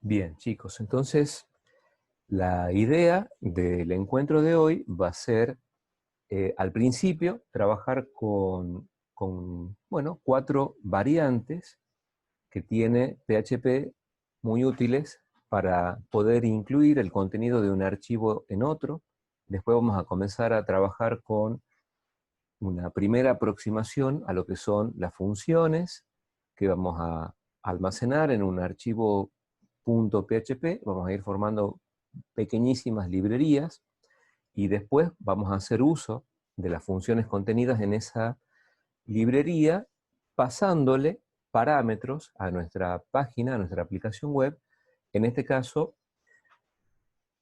Bien, chicos, entonces la idea del encuentro de hoy va a ser, al principio, trabajar con 4 variantes que tiene PHP muy útiles para poder incluir el contenido de un archivo en otro. Después vamos a comenzar a trabajar con una primera aproximación a lo que son las funciones que vamos a almacenar en un archivo .php, vamos a ir formando pequeñísimas librerías, y después vamos a hacer uso de las funciones contenidas en esa librería, pasándole parámetros a nuestra página, a nuestra aplicación web, en este caso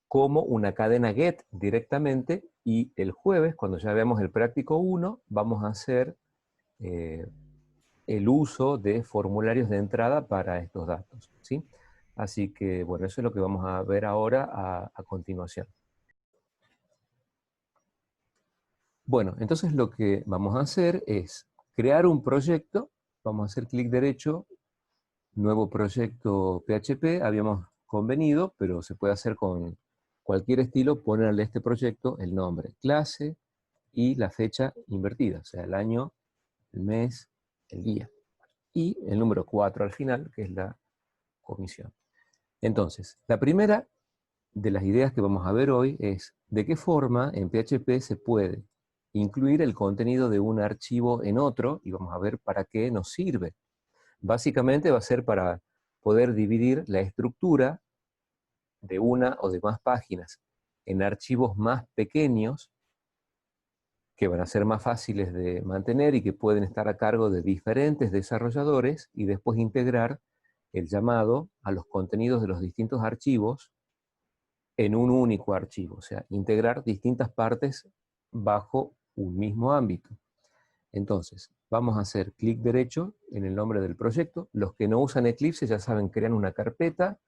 como una cadena GET directamente, y el jueves, cuando ya veamos el práctico 1, vamos a hacer el uso de formularios de entrada para estos datos, ¿sí? Así que, bueno, eso es lo que vamos a ver ahora a continuación. Bueno, entonces lo que vamos a hacer es crear un proyecto. Vamos a hacer clic derecho, nuevo proyecto PHP, habíamos convenido, pero se puede hacer con cualquier estilo, ponerle a este proyecto el nombre, clase y la fecha invertida, o sea, el año, el mes, el día. Y el número 4 al final, que es la comisión. Entonces, la primera de las ideas que vamos a ver hoy es de qué forma en PHP se puede incluir el contenido de un archivo en otro, y vamos a ver para qué nos sirve. Básicamente va a ser para poder dividir la estructura de una o de más páginas en archivos más pequeños, que van a ser más fáciles de mantener y que pueden estar a cargo de diferentes desarrolladores, y después integrar el llamado a los contenidos de los distintos archivos en un único archivo, o sea, integrar distintas partes bajo un mismo ámbito. Entonces, vamos a hacer clic derecho en el nombre del proyecto. Los que no usan Eclipse ya saben, crean una carpeta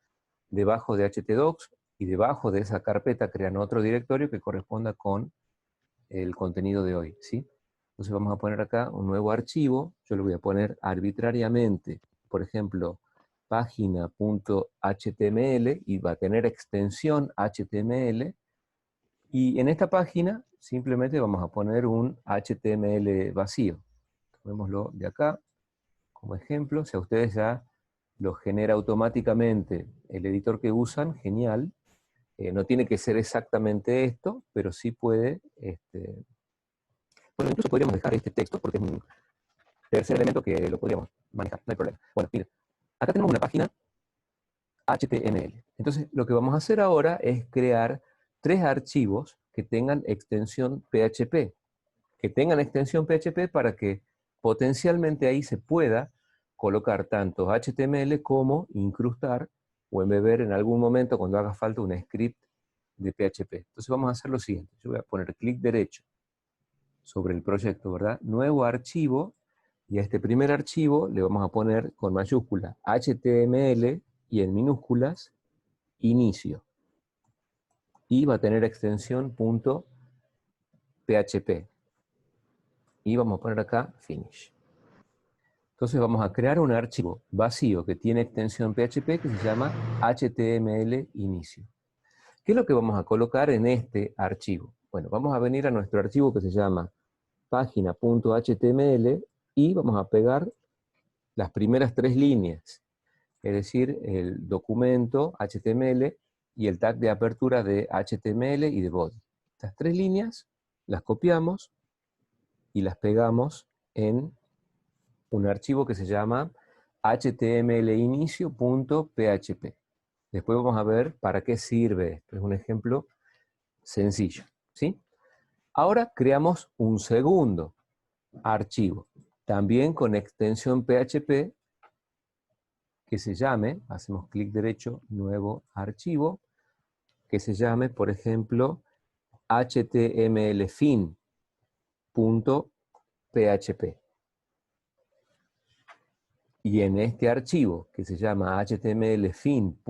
debajo de htdocs, y debajo de esa carpeta crean otro directorio que corresponda con el contenido de hoy, ¿sí? Entonces vamos a poner acá un nuevo archivo. Yo lo voy a poner arbitrariamente, por ejemplo, página.html, y va a tener extensión HTML, y en esta página simplemente vamos a poner un HTML vacío. Tomémoslo de acá como ejemplo. Si a ustedes ya lo genera automáticamente el editor que usan, genial. No tiene que ser exactamente esto, pero sí puede, bueno, incluso podríamos dejar este texto porque es un tercer elemento que lo podríamos manejar, no hay problema. Bueno, miren, acá tenemos una página HTML. Entonces, lo que vamos a hacer ahora es crear 3 archivos que tengan extensión PHP. Que tengan extensión PHP para que potencialmente ahí se pueda colocar tanto HTML como incrustar o embeber en algún momento cuando haga falta un script de PHP. Entonces vamos a hacer lo siguiente. Yo voy a poner clic derecho sobre el proyecto, ¿verdad? Nuevo archivo, y a este primer archivo le vamos a poner con mayúscula HTML y en minúsculas inicio. Y va a tener extensión .php. Y vamos a poner acá finish. Entonces vamos a crear un archivo vacío que tiene extensión PHP que se llama HTML inicio. ¿Qué es lo que vamos a colocar en este archivo? Bueno, vamos a venir a nuestro archivo que se llama página.html, y vamos a pegar las primeras 3 líneas, es decir, el documento HTML y el tag de apertura de HTML y de body. Estas 3 líneas las copiamos y las pegamos en un archivo que se llama htmlinicio.php. Después vamos a ver para qué sirve esto. Es un ejemplo sencillo, ¿sí? Ahora creamos un segundo archivo, también con extensión PHP, que se llame, hacemos clic derecho, nuevo archivo, que se llame, por ejemplo, htmlfin.php. Y en este archivo, que se llama htmlfin.php,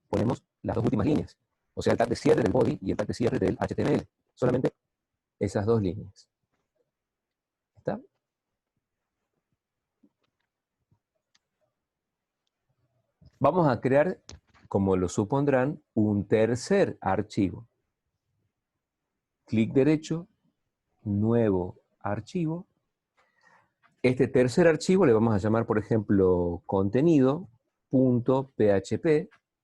ponemos las 2 últimas líneas. O sea, el tag de cierre del body y el tag de cierre del HTML. Solamente esas 2 líneas. ¿Está? Vamos a crear, como lo supondrán, un tercer archivo. Clic derecho, nuevo archivo. Este tercer archivo le vamos a llamar, por ejemplo, contenido.php.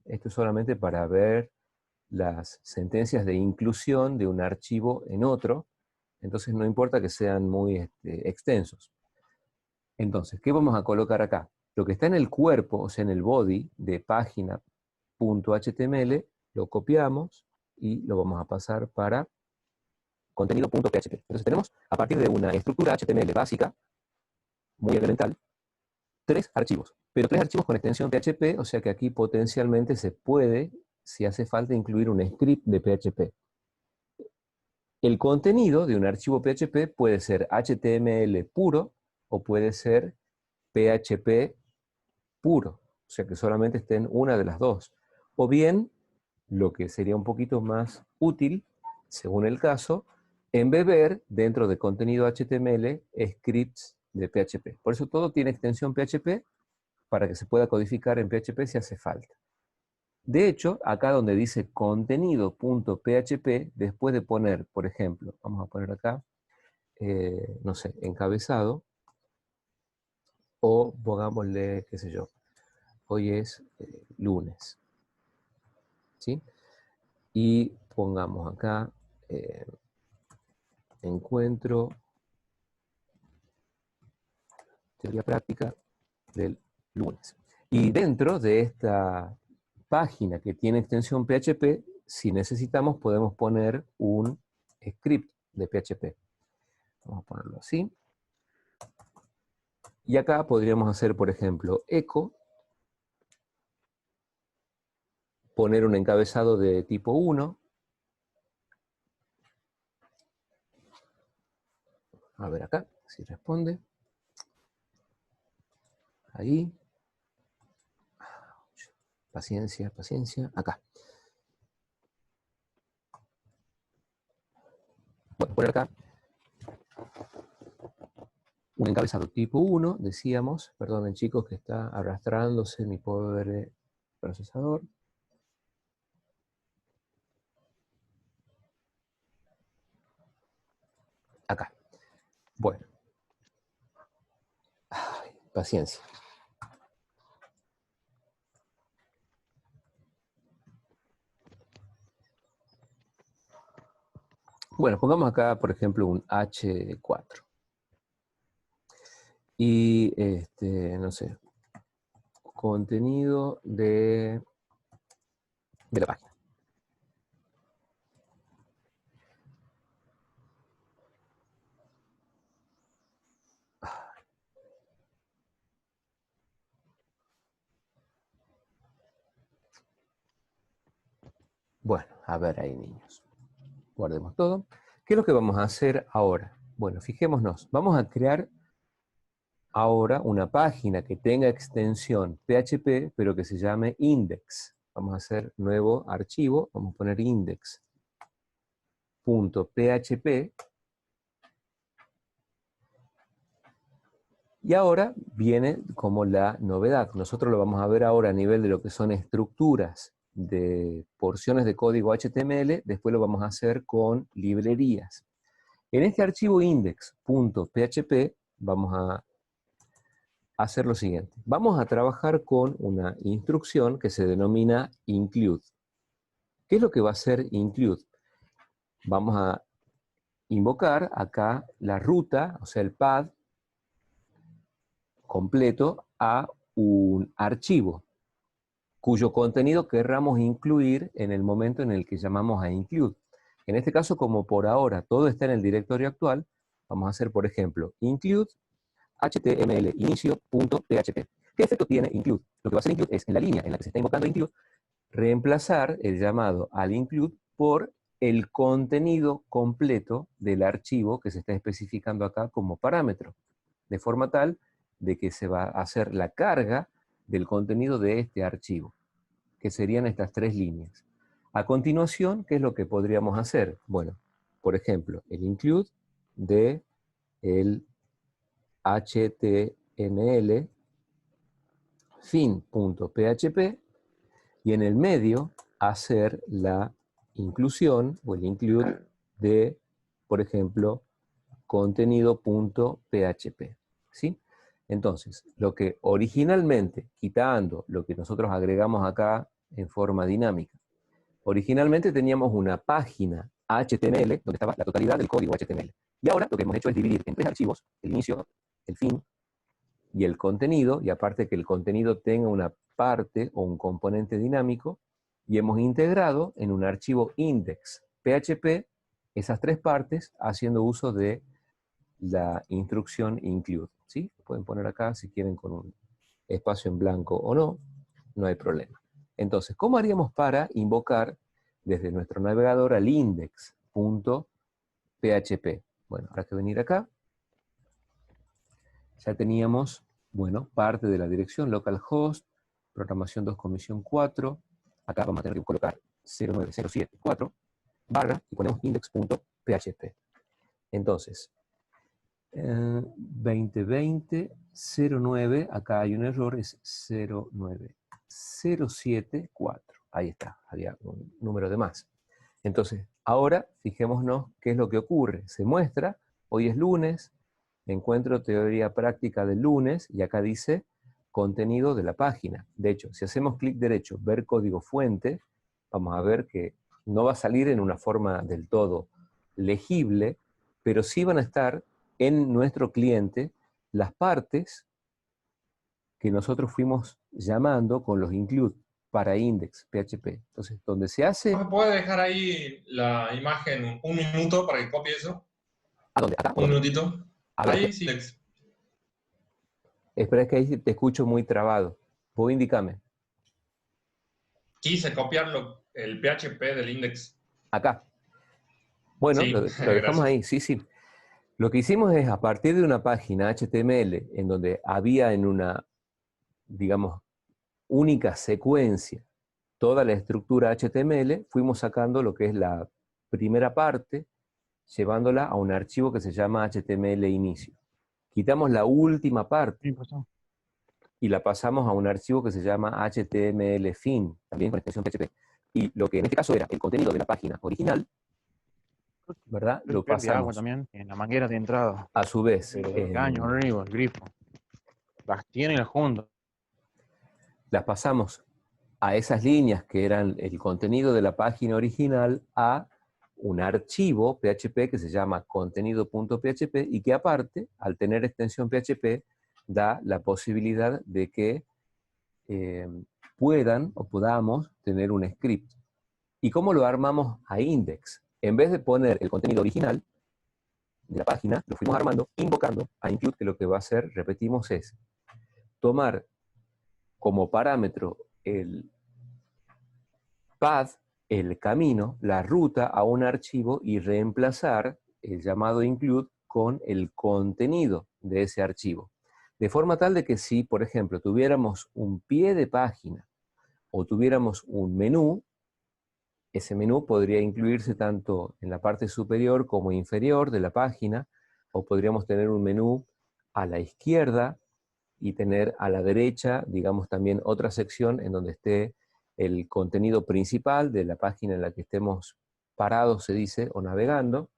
Esto es solamente para ver las sentencias de inclusión de un archivo en otro. Entonces no importa que sean muy extensos. Entonces, ¿qué vamos a colocar acá? Lo que está en el cuerpo, o sea, en el body de página.html, lo copiamos y lo vamos a pasar para contenido.php. Entonces tenemos, a partir de una estructura HTML básica, muy elemental, 3 archivos, pero 3 archivos con extensión PHP, o sea que aquí potencialmente se puede, si hace falta, incluir un script de PHP. El contenido de un archivo PHP puede ser HTML puro o puede ser PHP puro, o sea que solamente estén una de las dos. O bien, lo que sería un poquito más útil, según el caso, embeber dentro de contenido HTML scripts de PHP. Por eso todo tiene extensión PHP para que se pueda codificar en PHP si hace falta. De hecho, acá donde dice contenido.php, después de poner, por ejemplo, vamos a poner acá, no sé, encabezado, o pongámosle, qué sé yo, hoy es lunes, ¿sí? Y pongamos acá, encuentro teoría práctica del lunes. Y dentro de esta página que tiene extensión PHP, si necesitamos podemos poner un script de PHP. Vamos a ponerlo así. Y acá podríamos hacer, por ejemplo, echo, poner un encabezado de tipo 1. A ver acá, si responde. Ahí. Paciencia, paciencia. Acá. Bueno, poner acá un encabezado tipo 1, decíamos, perdonen chicos que está arrastrándose mi pobre procesador. Acá. Bueno. Ay, paciencia. Bueno, pongamos acá, por ejemplo, un H4. Y, no sé, contenido de la página. Bueno, a ver ahí, niños. Guardemos todo. ¿Qué es lo que vamos a hacer ahora? Bueno, fijémonos. Vamos a crear ahora una página que tenga extensión PHP, pero que se llame index. Vamos a hacer nuevo archivo. Vamos a poner index.php. Y ahora viene como la novedad. Nosotros lo vamos a ver ahora a nivel de lo que son estructuras de porciones de código HTML, después lo vamos a hacer con librerías. En este archivo index.php vamos a hacer lo siguiente. Vamos a trabajar con una instrucción que se denomina include. ¿Qué es lo que va a hacer include? Vamos a invocar acá la ruta, o sea el path completo a un archivo cuyo contenido querramos incluir en el momento en el que llamamos a include. En este caso, como por ahora todo está en el directorio actual, vamos a hacer, por ejemplo, include html inicio.php. ¿Qué efecto tiene include? Lo que va a hacer include es, en la línea en la que se está invocando include, reemplazar el llamado al include por el contenido completo del archivo que se está especificando acá como parámetro, de forma tal de que se va a hacer la carga del contenido de este archivo, que serían estas 3 líneas. A continuación, ¿qué es lo que podríamos hacer? Bueno, por ejemplo, el include de el HTML, fin.php, y en el medio hacer la inclusión o el include de, por ejemplo, contenido.php, ¿sí? Entonces, lo que originalmente, quitando lo que nosotros agregamos acá en forma dinámica, originalmente teníamos una página HTML donde estaba la totalidad del código HTML. Y ahora lo que hemos hecho es dividir en tres archivos, el inicio, el fin y el contenido, y aparte que el contenido tenga una parte o un componente dinámico, y hemos integrado en un archivo index.php esas tres partes haciendo uso de la instrucción include, ¿sí? Lo pueden poner acá si quieren con un espacio en blanco o no, no hay problema. Entonces, ¿cómo haríamos para invocar desde nuestro navegador al index.php? Bueno, habrá que venir acá. Ya teníamos, bueno, parte de la dirección localhost, programación 2.4. Acá vamos a tener que colocar 09074 barra y ponemos index.php. Entonces, 2020-09, acá hay un error, es 09074. Ahí está, había un número de más. Entonces, ahora fijémonos qué es lo que ocurre. Se muestra, hoy es lunes, encuentro teoría práctica del lunes, y acá dice contenido de la página. De hecho, si hacemos clic derecho, ver código fuente, vamos a ver que no va a salir en una forma del todo legible, pero sí van a estar en nuestro cliente las partes que nosotros fuimos llamando con los include para index.php. Entonces, donde se hace... ¿Me puede dejar ahí la imagen un minuto para que copie eso? ¿A dónde? ¿Acá? Un minutito. A ver, Ahí sí. espera, es que ahí te escucho muy trabado. Vos indícame. Quise copiarlo, el PHP del index. Acá. Bueno, Sí, lo dejamos gracias. ahí, sí, sí. Lo que hicimos es, a partir de una página HTML, en donde había en una, digamos, única secuencia toda la estructura HTML, fuimos sacando lo que es la primera parte, llevándola a un archivo que se llama HTML inicio. Quitamos la última parte y la pasamos a un archivo que se llama HTML fin, también con extensión PHP. Y lo que en este caso era el contenido de la página original, ¿verdad? Creo que Lo pierde agua pasamos también en la manguera de entrada. a su vez Pero del caño arriba, el grifo. Las tiene y las junta. las pasamos a esas líneas que eran el contenido de la página original a un archivo PHP que se llama contenido.php y que aparte, al tener extensión PHP, da la posibilidad de que puedan o podamos tener un script. ¿Y cómo lo armamos a index? En vez de poner el contenido original de la página, lo fuimos armando invocando a include, que lo que va a hacer, repetimos, es tomar como parámetro el path, el camino, la ruta a un archivo y reemplazar el llamado include con el contenido de ese archivo. De forma tal de que si, por ejemplo, tuviéramos un pie de página o tuviéramos un menú, ese menú podría incluirse tanto en la parte superior como inferior de la página, o podríamos tener un menú a la izquierda y tener a la derecha, digamos, también otra sección en donde esté el contenido principal de la página en la que estemos parados, se dice, o navegando.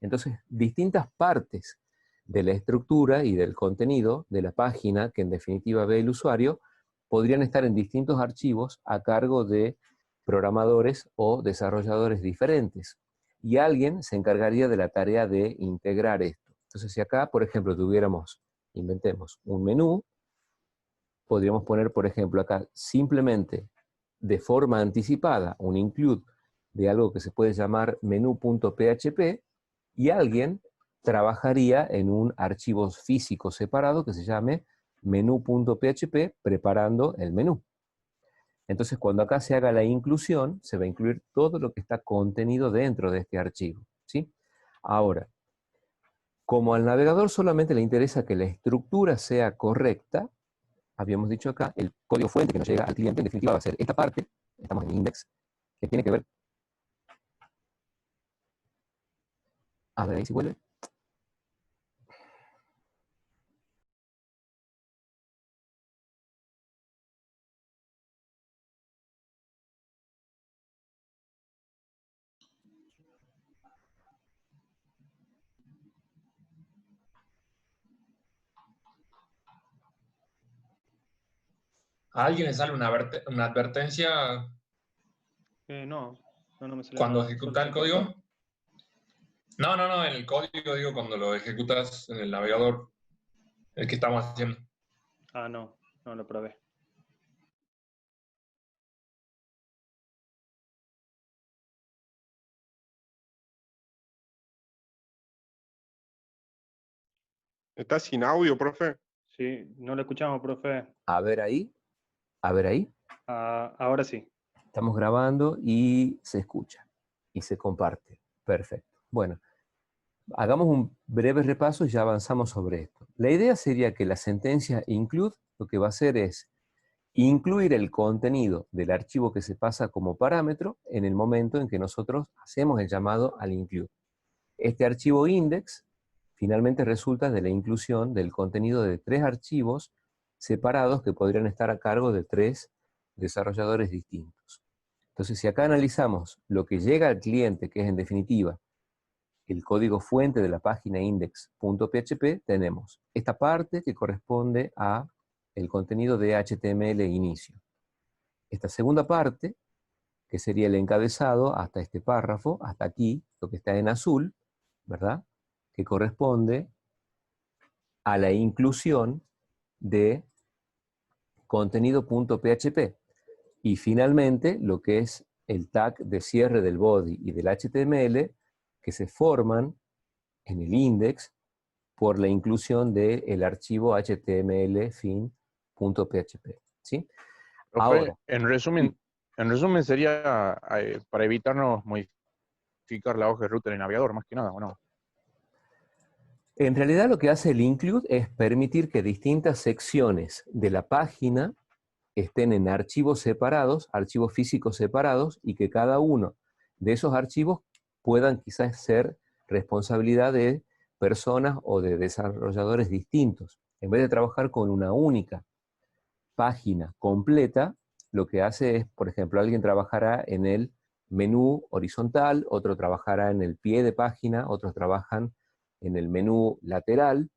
Entonces, distintas partes de la estructura y del contenido de la página, que en definitiva ve el usuario, podrían estar en distintos archivos a cargo de programadores o desarrolladores diferentes. Y alguien se encargaría de la tarea de integrar esto. Entonces, si acá, por ejemplo, tuviéramos, inventemos, un menú, podríamos poner, por ejemplo, acá simplemente de forma anticipada un include de algo que se puede llamar menú.php, y alguien trabajaría en un archivo físico separado que se llame menú.php preparando el menú. Entonces, cuando acá se haga la inclusión, se va a incluir todo lo que está contenido dentro de este archivo, ¿sí? Ahora, como al navegador solamente le interesa que la estructura sea correcta, habíamos dicho acá, el código fuente que nos llega al cliente, en definitiva va a ser esta parte, estamos en index, que tiene que ver, a ver ahí si vuelve, ¿A alguien le sale una advertencia No, no me sale cuando nada. ejecuta el código? No, en el código digo cuando lo ejecutas en el navegador, el que estamos haciendo. Ah, no lo probé. ¿Está sin audio, profe? Sí, no lo escuchamos, profe. A ver ahí, a ver ahí. Ah, ahora sí. Estamos grabando y se escucha y se comparte. Perfecto. Bueno, hagamos un breve repaso y ya avanzamos sobre esto. La idea sería que la sentencia include lo que va a hacer es incluir el contenido del archivo que se pasa como parámetro en el momento en que nosotros hacemos el llamado al include. Este archivo index finalmente resulta de la inclusión del contenido de 3 archivos separados que podrían estar a cargo de 3 desarrolladores distintos. Entonces, si acá analizamos lo que llega al cliente, que es en definitiva el código fuente de la página index.php, tenemos esta parte que corresponde a el contenido de HTML inicio. Esta segunda parte, que sería el encabezado hasta este párrafo, hasta aquí, lo que está en azul, ¿verdad? Que corresponde a la inclusión de contenido.php. Y finalmente, lo que es el tag de cierre del body y del HTML, que se forman en el index por la inclusión del archivo html fin.php. ¿Sí? Profe, Ahora, en resumen sería para evitarnos modificar la hoja de ruta del navegador, más que nada, ¿o no? en realidad lo que hace el include es permitir que distintas secciones de la página estén en archivos separados, archivos físicos separados, y que cada uno de esos archivos puedan quizás ser responsabilidad de personas o de desarrolladores distintos. En vez de trabajar con una única página completa, lo que hace es, por ejemplo, alguien trabajará en el menú horizontal, otro trabajará en el pie de página, otros trabajan en el menú lateral,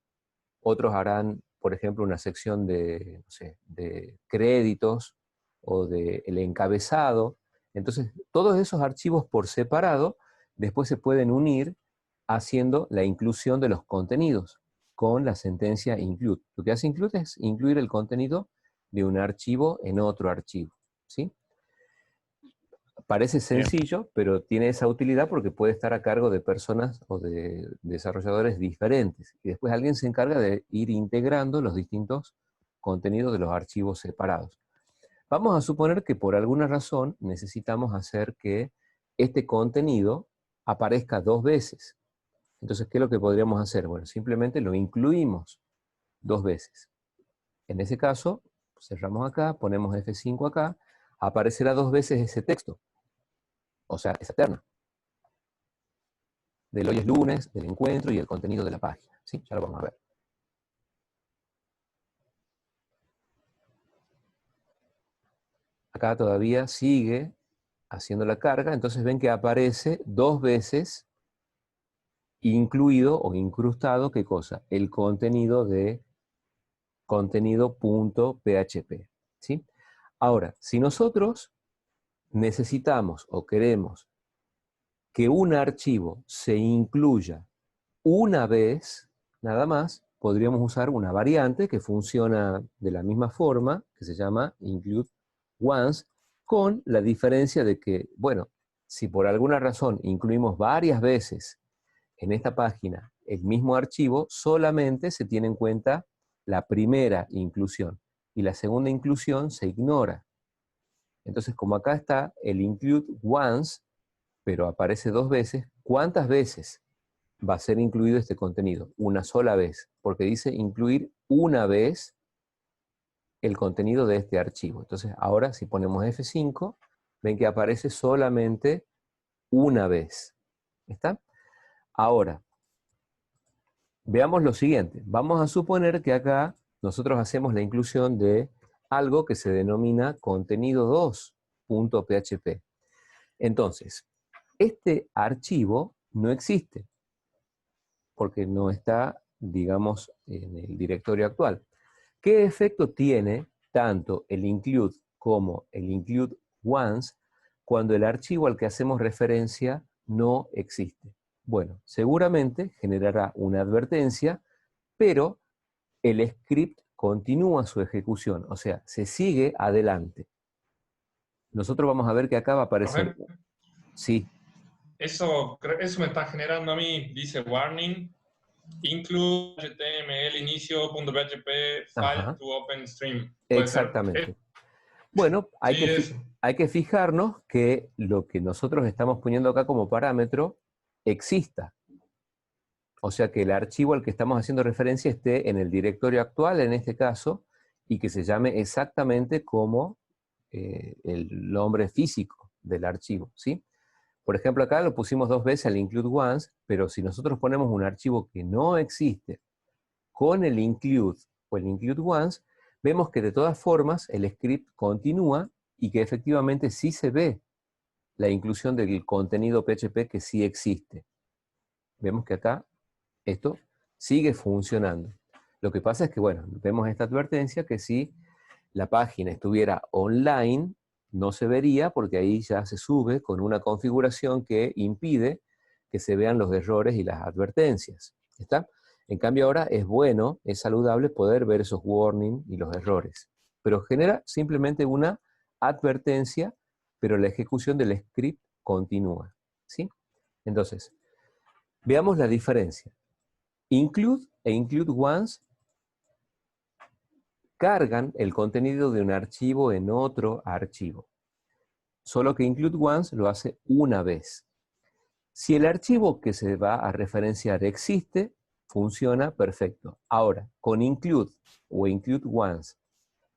otros harán, por ejemplo, una sección de, no sé, de créditos o del encabezado. Entonces, todos esos archivos por separado después se pueden unir haciendo la inclusión de los contenidos con la sentencia include. Lo que hace include es incluir el contenido de un archivo en otro archivo, ¿sí? Parece sencillo, pero tiene esa utilidad porque puede estar a cargo de personas o de desarrolladores diferentes. Y después alguien se encarga de ir integrando los distintos contenidos de los archivos separados. Vamos a suponer que por alguna razón necesitamos hacer que este contenido aparezca 2 veces. Entonces, ¿qué es lo que podríamos hacer? Bueno, simplemente lo incluimos 2 veces. En ese caso, cerramos acá, ponemos F5 acá, aparecerá 2 veces ese texto. O sea, esa terna. Del hoy es lunes, del encuentro y el contenido de la página. ¿Sí? Ya lo vamos a ver. Acá todavía sigue haciendo la carga, entonces ven que aparece 2 veces incluido o incrustado, ¿qué cosa? El contenido de contenido.php. ¿Sí? Ahora, si nosotros necesitamos o queremos que un archivo se incluya una vez, nada más, podríamos usar una variante que funciona de la misma forma, que se llama include once, con la diferencia de que, bueno, si por alguna razón incluimos varias veces en esta página el mismo archivo, solamente se tiene en cuenta la primera inclusión y la segunda inclusión se ignora. Entonces, como acá está el include once, pero aparece 2 veces, ¿cuántas veces va a ser incluido este contenido? Una sola vez, porque dice incluir una vez el contenido de este archivo. Entonces, ahora si ponemos F5, ven que aparece solamente una vez. ¿Está? Ahora, veamos lo siguiente. Vamos a suponer que acá nosotros hacemos la inclusión de algo que se denomina contenido2.php. Entonces, este archivo no existe, porque no está, digamos, en el directorio actual. ¿Qué efecto tiene tanto el include como el include once cuando el archivo al que hacemos referencia no existe. Bueno, seguramente generará una advertencia, pero el script continúa su ejecución, o sea, se sigue adelante. Nosotros vamos a ver que acá va a aparecer... Profe, Sí, eso me está generando a mí, dice warning, include HTML inicio.php file ajá, to open stream. ¿Puede ser? exactamente. Bueno, Sí, eso. hay que fijarnos que lo que nosotros estamos poniendo acá como parámetro exista. O sea, que el archivo al que estamos haciendo referencia esté en el directorio actual, en este caso, y que se llame exactamente como el nombre físico del archivo, ¿sí? Por ejemplo, acá lo pusimos 2 veces al include once, pero si nosotros ponemos un archivo que no existe con el include o el include once, vemos que de todas formas el script continúa y que efectivamente sí se ve la inclusión del contenido PHP que sí existe. Vemos que acá esto sigue funcionando. Lo que pasa es que, bueno, vemos esta advertencia que si la página estuviera online, no se vería porque ahí ya se sube con una configuración que impide que se vean los errores y las advertencias. ¿Está? En cambio ahora es bueno, es saludable poder ver esos warnings y los errores. Pero genera simplemente una advertencia, pero la ejecución del script continúa. ¿Sí? Entonces, veamos la diferencia. Include e include once cargan el contenido de un archivo en otro archivo. Solo que include once lo hace una vez. Si el archivo que se va a referenciar existe, funciona perfecto. Ahora, con include o include once,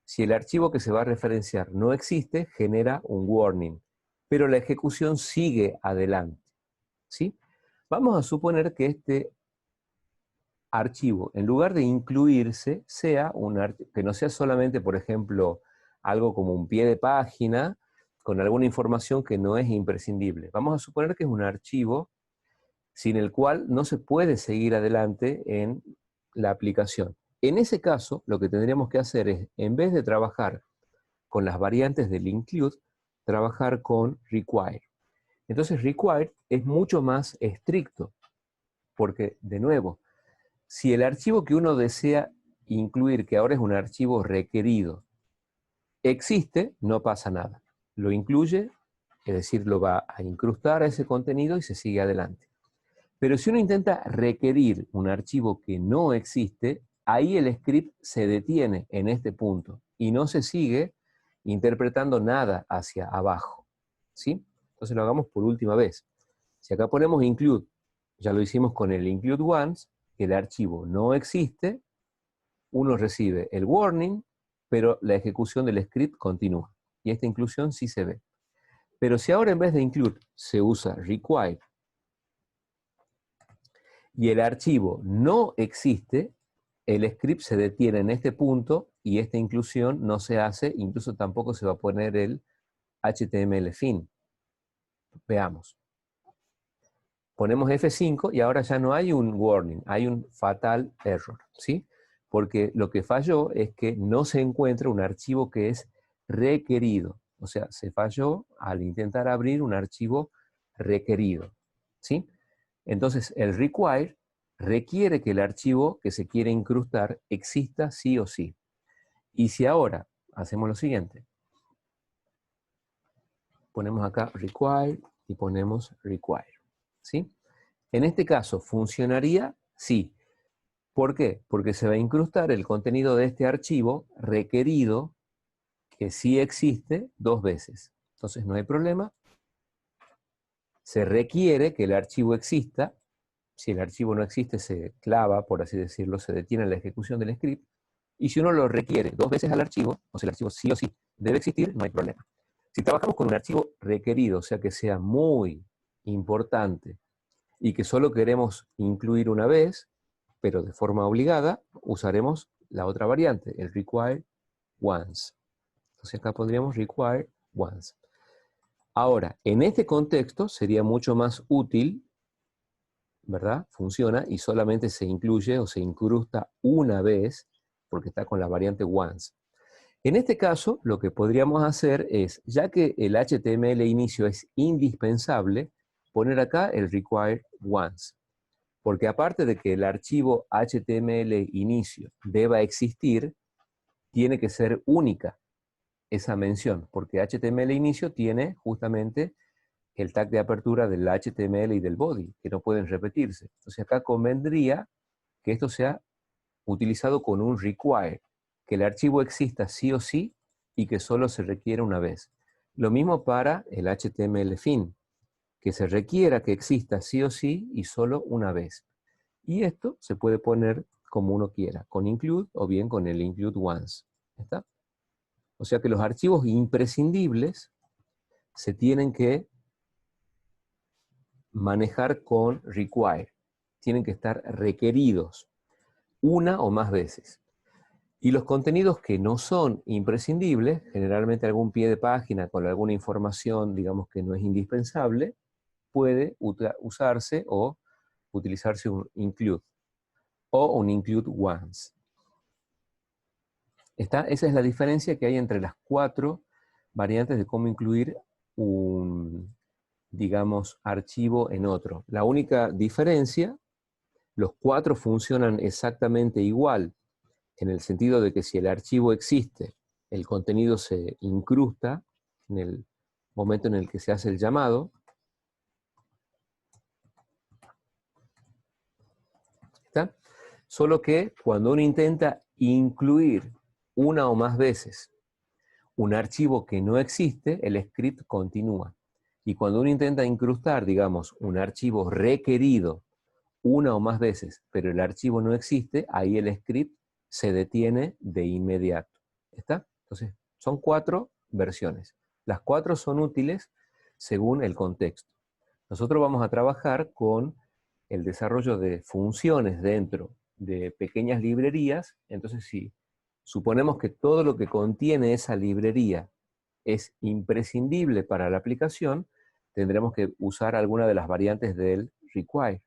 si el archivo que se va a referenciar no existe, genera un warning, pero la ejecución sigue adelante. ¿Sí? Vamos a suponer que este archivo, en lugar de incluirse, sea que no sea solamente, por ejemplo, algo como un pie de página con alguna información que no es imprescindible. Vamos a suponer que es un archivo sin el cual no se puede seguir adelante en la aplicación. En ese caso, lo que tendríamos que hacer es, en vez de trabajar con las variantes del include, trabajar con require. Entonces, require es mucho más estricto, porque, de nuevo, si el archivo que uno desea incluir, que ahora es un archivo requerido, existe, no pasa nada. Lo incluye, es decir, lo va a incrustar a ese contenido y se sigue adelante. Pero si uno intenta requerir un archivo que no existe, ahí el script se detiene en este punto y no se sigue interpretando nada hacia abajo. ¿Sí? Entonces lo hagamos por última vez. Si acá ponemos include, ya lo hicimos con el include once, que el archivo no existe, uno recibe el warning, pero la ejecución del script continúa. Y esta inclusión sí se ve. Pero si ahora en vez de include se usa require y el archivo no existe, el script se detiene en este punto y esta inclusión no se hace, incluso tampoco se va a poner el HTML fin. Veamos. Ponemos F5 y ahora ya no hay un warning, hay un fatal error, ¿sí? Porque lo que falló es que no se encuentra un archivo que es requerido. O sea, se falló al intentar abrir un archivo requerido, ¿sí? Entonces, el require requiere que el archivo que se quiere incrustar exista sí o sí. Y si ahora hacemos lo siguiente, ponemos acá require y ponemos require, ¿sí? En este caso, ¿funcionaría? Sí. ¿Por qué? Porque se va a incrustar el contenido de este archivo requerido, que sí existe, 2 veces. Entonces no hay problema. Se requiere que el archivo exista. Si el archivo no existe, se clava, por así decirlo, se detiene la ejecución del script. Y si uno lo requiere 2 veces al archivo, o sea, el archivo sí o sí debe existir, no hay problema. Si trabajamos con un archivo requerido, o sea, que sea muy importante, y que solo queremos incluir una vez, pero de forma obligada, usaremos la otra variante, el require once. Entonces acá pondríamos require once. Ahora, en este contexto sería mucho más útil, ¿verdad? Funciona y solamente se incluye o se incrusta una vez, porque está con la variante once. En este caso, lo que podríamos hacer es, ya que el HTML inicio es indispensable, poner acá el require once. Porque aparte de que el archivo HTML inicio deba existir, tiene que ser única esa mención, porque HTML inicio tiene justamente el tag de apertura del HTML y del body, que no pueden repetirse. Entonces acá convendría que esto sea utilizado con un require, que el archivo exista sí o sí y que solo se requiera una vez. Lo mismo para el HTML fin, que se requiera que exista sí o sí y solo una vez. Y esto se puede poner como uno quiera, con include o bien con el include once. ¿Está? O sea que los archivos imprescindibles se tienen que manejar con require. Tienen que estar requeridos una o más veces. Y los contenidos que no son imprescindibles, generalmente algún pie de página con alguna información, digamos que no es indispensable, puede usarse o utilizarse un include o un include once. Esa es la diferencia que hay entre las 4 variantes de cómo incluir un, digamos, archivo en otro. La única diferencia, los 4 funcionan exactamente igual, en el sentido de que si el archivo existe, el contenido se incrusta en el momento en el que se hace el llamado. ¿Está? Solo que cuando uno intenta incluir una o más veces un archivo que no existe, el script continúa. Y cuando uno intenta incrustar, digamos, un archivo requerido una o más veces, pero el archivo no existe, ahí el script se detiene de inmediato. ¿Está? Entonces, son 4 versiones. Las 4 son útiles según el contexto. Nosotros vamos a trabajar con el desarrollo de funciones dentro de pequeñas librerías. Entonces, si suponemos que todo lo que contiene esa librería es imprescindible para la aplicación, tendremos que usar alguna de las variantes del require.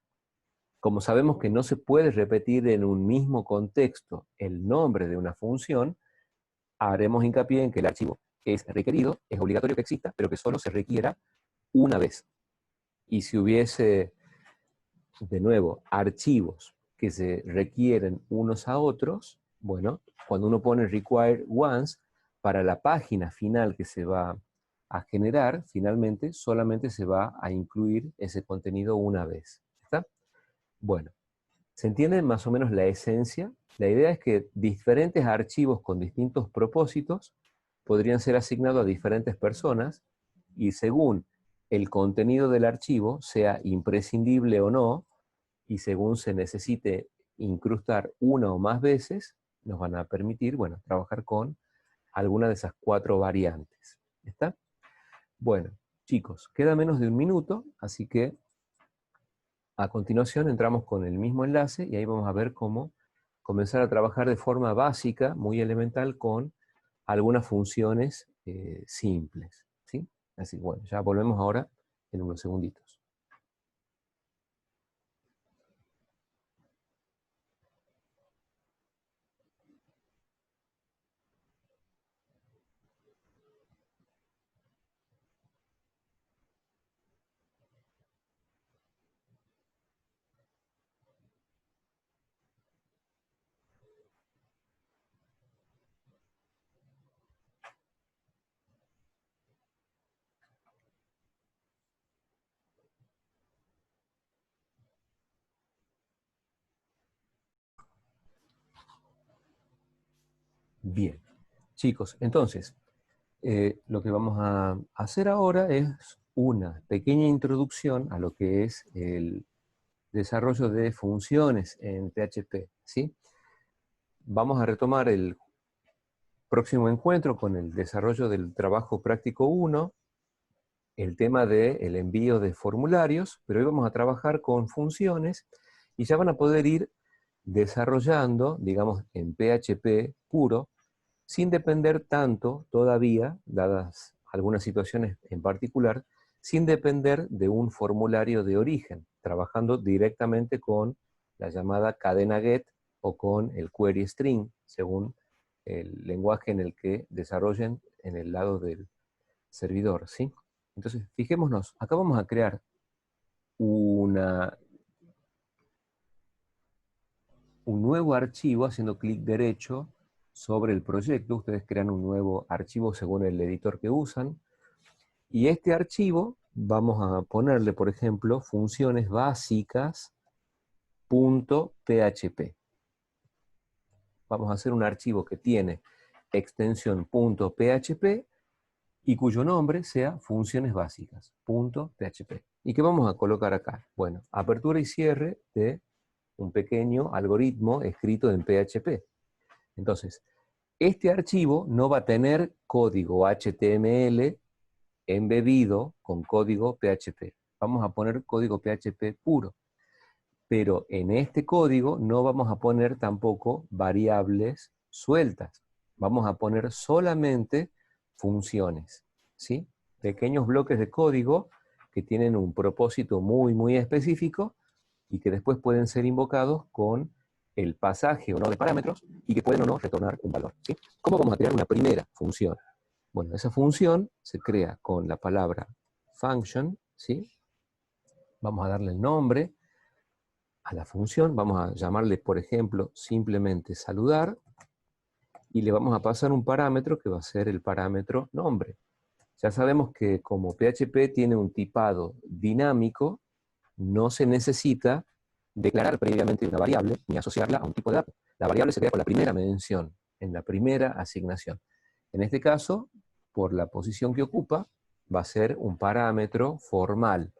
Como sabemos que no se puede repetir en un mismo contexto el nombre de una función, haremos hincapié en que el archivo es requerido, es obligatorio que exista, pero que solo se requiera una vez. Y si hubiese, de nuevo, archivos que se requieren unos a otros, bueno, cuando uno pone require once, para la página final que se va a generar, finalmente, solamente se va a incluir ese contenido una vez. ¿Está? Bueno, ¿se entiende más o menos la esencia? La idea es que diferentes archivos con distintos propósitos podrían ser asignados a diferentes personas y según el contenido del archivo, sea imprescindible o no, y según se necesite incrustar una o más veces, nos van a permitir, bueno, trabajar con alguna de esas 4 variantes. ¿Está? Bueno, chicos, queda menos de un minuto, así que a continuación entramos con el mismo enlace y ahí vamos a ver cómo comenzar a trabajar de forma básica, muy elemental, con algunas funciones simples. ¿Sí? Así que bueno, ya volvemos ahora en unos segunditos. Bien, chicos, entonces, lo que vamos a hacer ahora es una pequeña introducción a lo que es el desarrollo de funciones en PHP, ¿sí? Vamos a retomar el próximo encuentro con el desarrollo del trabajo práctico 1, el tema del envío de formularios, pero hoy vamos a trabajar con funciones y ya van a poder ir desarrollando, digamos, en PHP puro, sin depender tanto todavía, dadas algunas situaciones en particular, sin depender de un formulario de origen, trabajando directamente con la llamada cadena GET o con el query string, según el lenguaje en el que desarrollen en el lado del servidor, ¿sí? Entonces, fijémonos, acá vamos a crear un nuevo archivo haciendo clic derecho sobre el proyecto. Ustedes crean un nuevo archivo según el editor que usan. Y este archivo vamos a ponerle, por ejemplo, funciones básicas.php. Vamos a hacer un archivo que tiene extensión .php y cuyo nombre sea funciones básicas.php. ¿Y qué vamos a colocar acá? Bueno, apertura y cierre de un pequeño algoritmo escrito en PHP. Entonces, este archivo no va a tener código HTML embebido con código PHP. Vamos a poner código PHP puro. Pero en este código no vamos a poner tampoco variables sueltas. Vamos a poner solamente funciones, ¿sí? Pequeños bloques de código que tienen un propósito muy, muy específico y que después pueden ser invocados con el pasaje o no de parámetros y que pueden o no retornar un valor, ¿sí? ¿Cómo vamos a crear una primera función? Bueno, esa función se crea con la palabra function, ¿sí? Vamos a darle el nombre a la función, vamos a llamarle, por ejemplo, simplemente saludar, y le vamos a pasar un parámetro que va a ser el parámetro nombre. Ya sabemos que como PHP tiene un tipado dinámico, no se necesita declarar previamente una variable ni asociarla a un tipo de dato. La variable se crea con la primera mención, en la primera asignación. En este caso, por la posición que ocupa, va a ser un parámetro formal.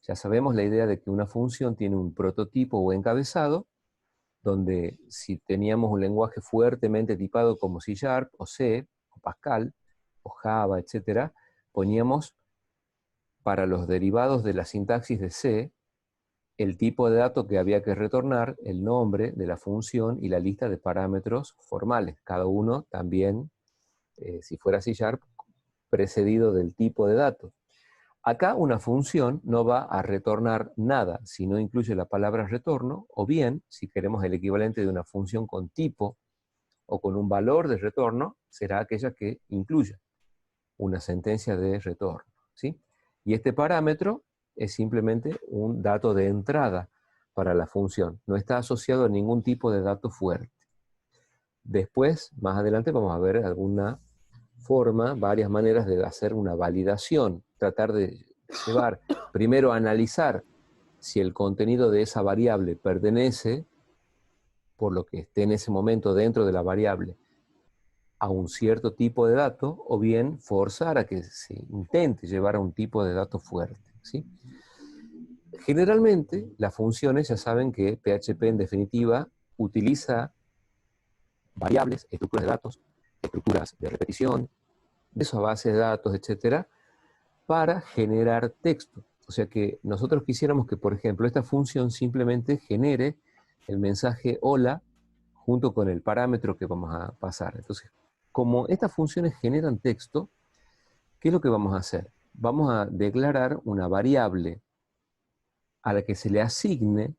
Ya sabemos la idea de que una función tiene un prototipo o encabezado, donde si teníamos un lenguaje fuertemente tipado como C# o C, o Pascal, o Java, etc., poníamos para los derivados de la sintaxis de C, el tipo de dato que había que retornar, el nombre de la función y la lista de parámetros formales, cada uno también, si fuera C#, precedido del tipo de dato. Acá una función no va a retornar nada si no incluye la palabra retorno, o bien, si queremos el equivalente de una función con tipo o con un valor de retorno, será aquella que incluya una sentencia de retorno, ¿sí? Y este parámetro es simplemente un dato de entrada para la función, no está asociado a ningún tipo de dato fuerte. Después, más adelante, vamos a ver alguna forma, varias maneras de hacer una validación, tratar de llevar, primero a analizar si el contenido de esa variable pertenece, por lo que esté en ese momento dentro de la variable, a un cierto tipo de dato, o bien forzar a que se intente llevar a un tipo de dato fuerte, ¿sí? Generalmente, las funciones, ya saben que PHP en definitiva utiliza variables, estructuras de datos, estructuras de repetición, de esa base de datos, etcétera, para generar texto. O sea que nosotros quisiéramos que, por ejemplo, esta función simplemente genere el mensaje hola junto con el parámetro que vamos a pasar. Entonces, como estas funciones generan texto, ¿qué es lo que vamos a hacer? Vamos a declarar una variable a la que se le asigne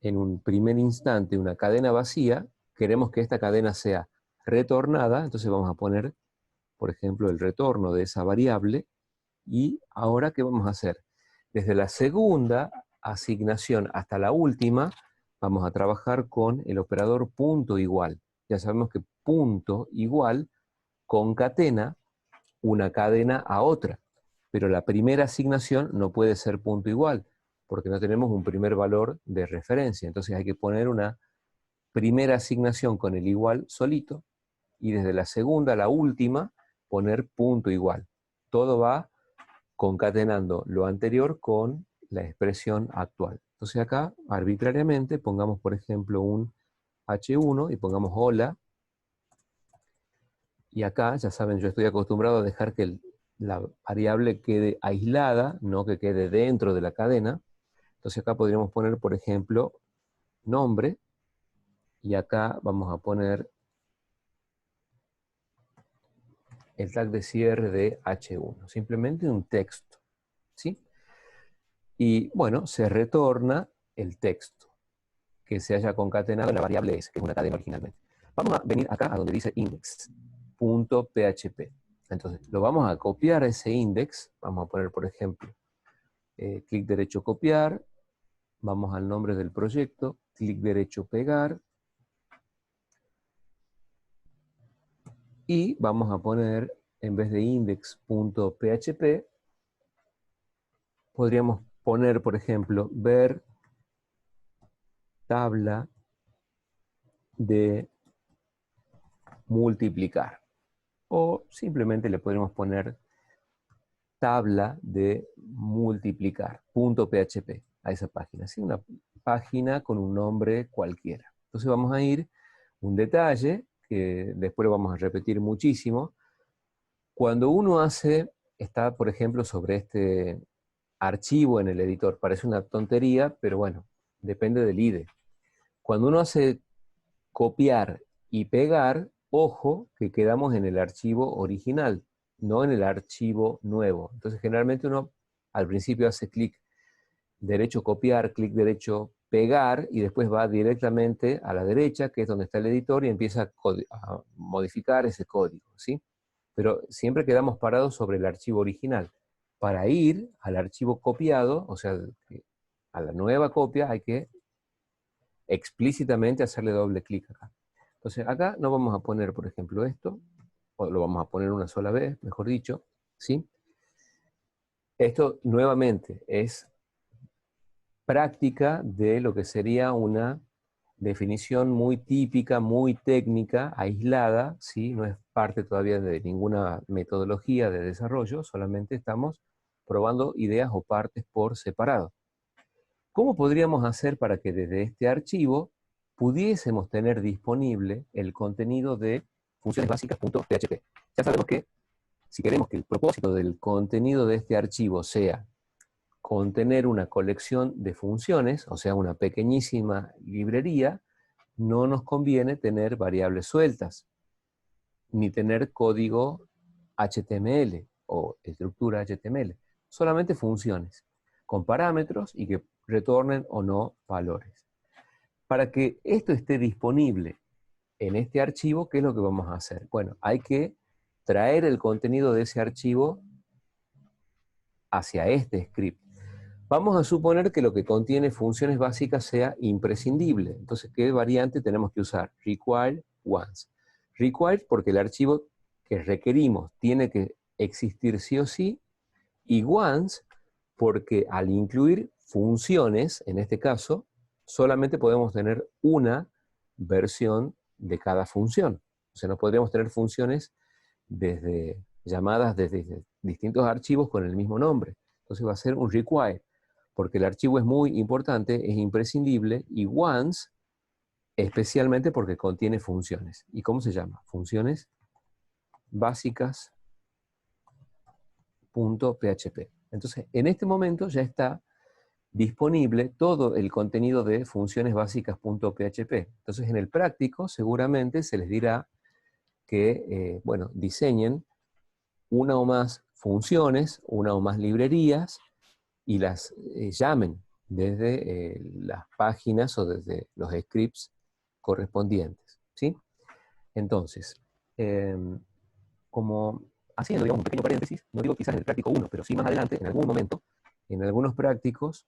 en un primer instante una cadena vacía. Queremos que esta cadena sea retornada, entonces vamos a poner, por ejemplo, el retorno de esa variable. Y ahora, ¿qué vamos a hacer? Desde la segunda asignación hasta la última, vamos a trabajar con el operador punto igual. Ya sabemos que punto igual concatena una cadena a otra, pero la primera asignación no puede ser punto igual, porque no tenemos un primer valor de referencia. Entonces hay que poner una primera asignación con el igual solito, y desde la segunda a la última, poner punto igual. Todo va concatenando lo anterior con la expresión actual. Entonces acá, arbitrariamente, pongamos, por ejemplo, un H1 y pongamos hola. Y acá, ya saben, yo estoy acostumbrado a dejar que la variable quede aislada, no que quede dentro de la cadena. Entonces acá podríamos poner, por ejemplo, nombre, y acá vamos a poner el tag de cierre de H1, simplemente un texto, ¿sí? Y bueno, se retorna el texto que se haya concatenado en la variable S, que es una cadena originalmente. Vamos a venir acá a donde dice index.php. Entonces, lo vamos a copiar a ese index. Vamos a poner, por ejemplo, clic derecho copiar. Vamos al nombre del proyecto, clic derecho pegar. Y vamos a poner, en vez de index.php, podríamos poner, por ejemplo, ver tabla de multiplicar. O simplemente le podríamos poner tabla de multiplicar, .php, a esa página. ¿Sí? Una página con un nombre cualquiera. Entonces vamos a ir, un detalle, que después lo vamos a repetir muchísimo. Cuando uno está, por ejemplo, sobre este archivo en el editor, parece una tontería, pero bueno, depende del IDE. Cuando uno hace copiar y pegar, ojo que quedamos en el archivo original, no en el archivo nuevo. Entonces generalmente uno al principio hace clic derecho copiar, clic derecho pegar, y después va directamente a la derecha, que es donde está el editor, y empieza a modificar ese código, ¿sí? Pero siempre quedamos parados sobre el archivo original. Para ir al archivo copiado, o sea, a la nueva copia, hay que explícitamente hacerle doble clic acá. Entonces acá no vamos a poner, por ejemplo, esto, o lo vamos a poner una sola vez, mejor dicho, ¿sí? Esto nuevamente es práctica de lo que sería una definición muy típica, muy técnica, aislada, ¿sí? No es parte todavía de ninguna metodología de desarrollo, solamente estamos probando ideas o partes por separado. ¿Cómo podríamos hacer para que desde este archivo pudiésemos tener disponible el contenido de funcionesbásicas.php? Ya sabemos que si queremos que el propósito del contenido de este archivo sea contener una colección de funciones, o sea, una pequeñísima librería, no nos conviene tener variables sueltas, ni tener código HTML o estructura HTML, solamente funciones, con parámetros y que retornen o no valores. Para que esto esté disponible en este archivo, ¿qué es lo que vamos a hacer? Bueno, hay que traer el contenido de ese archivo hacia este script. Vamos a suponer que lo que contiene funciones básicas sea imprescindible. Entonces, ¿qué variante tenemos que usar? Require once. Require porque el archivo que requerimos tiene que existir sí o sí, y once porque al incluir funciones, en este caso, solamente podemos tener una versión de cada función. O sea, no podríamos tener funciones llamadas desde distintos archivos con el mismo nombre. Entonces va a ser un require, porque el archivo es muy importante, es imprescindible, y once, especialmente porque contiene funciones. ¿Y cómo se llama? Funciones básicas.php. Entonces, en este momento ya está disponible todo el contenido de funciones básicas.php. Entonces, en el práctico, seguramente se les dirá que, bueno, diseñen una o más funciones, una o más librerías, y las llamen desde las páginas o desde los scripts correspondientes, ¿sí? Entonces, como haciendo, digamos, un pequeño paréntesis, no digo quizás en el práctico 1, pero sí más adelante, en algún momento, en algunos prácticos,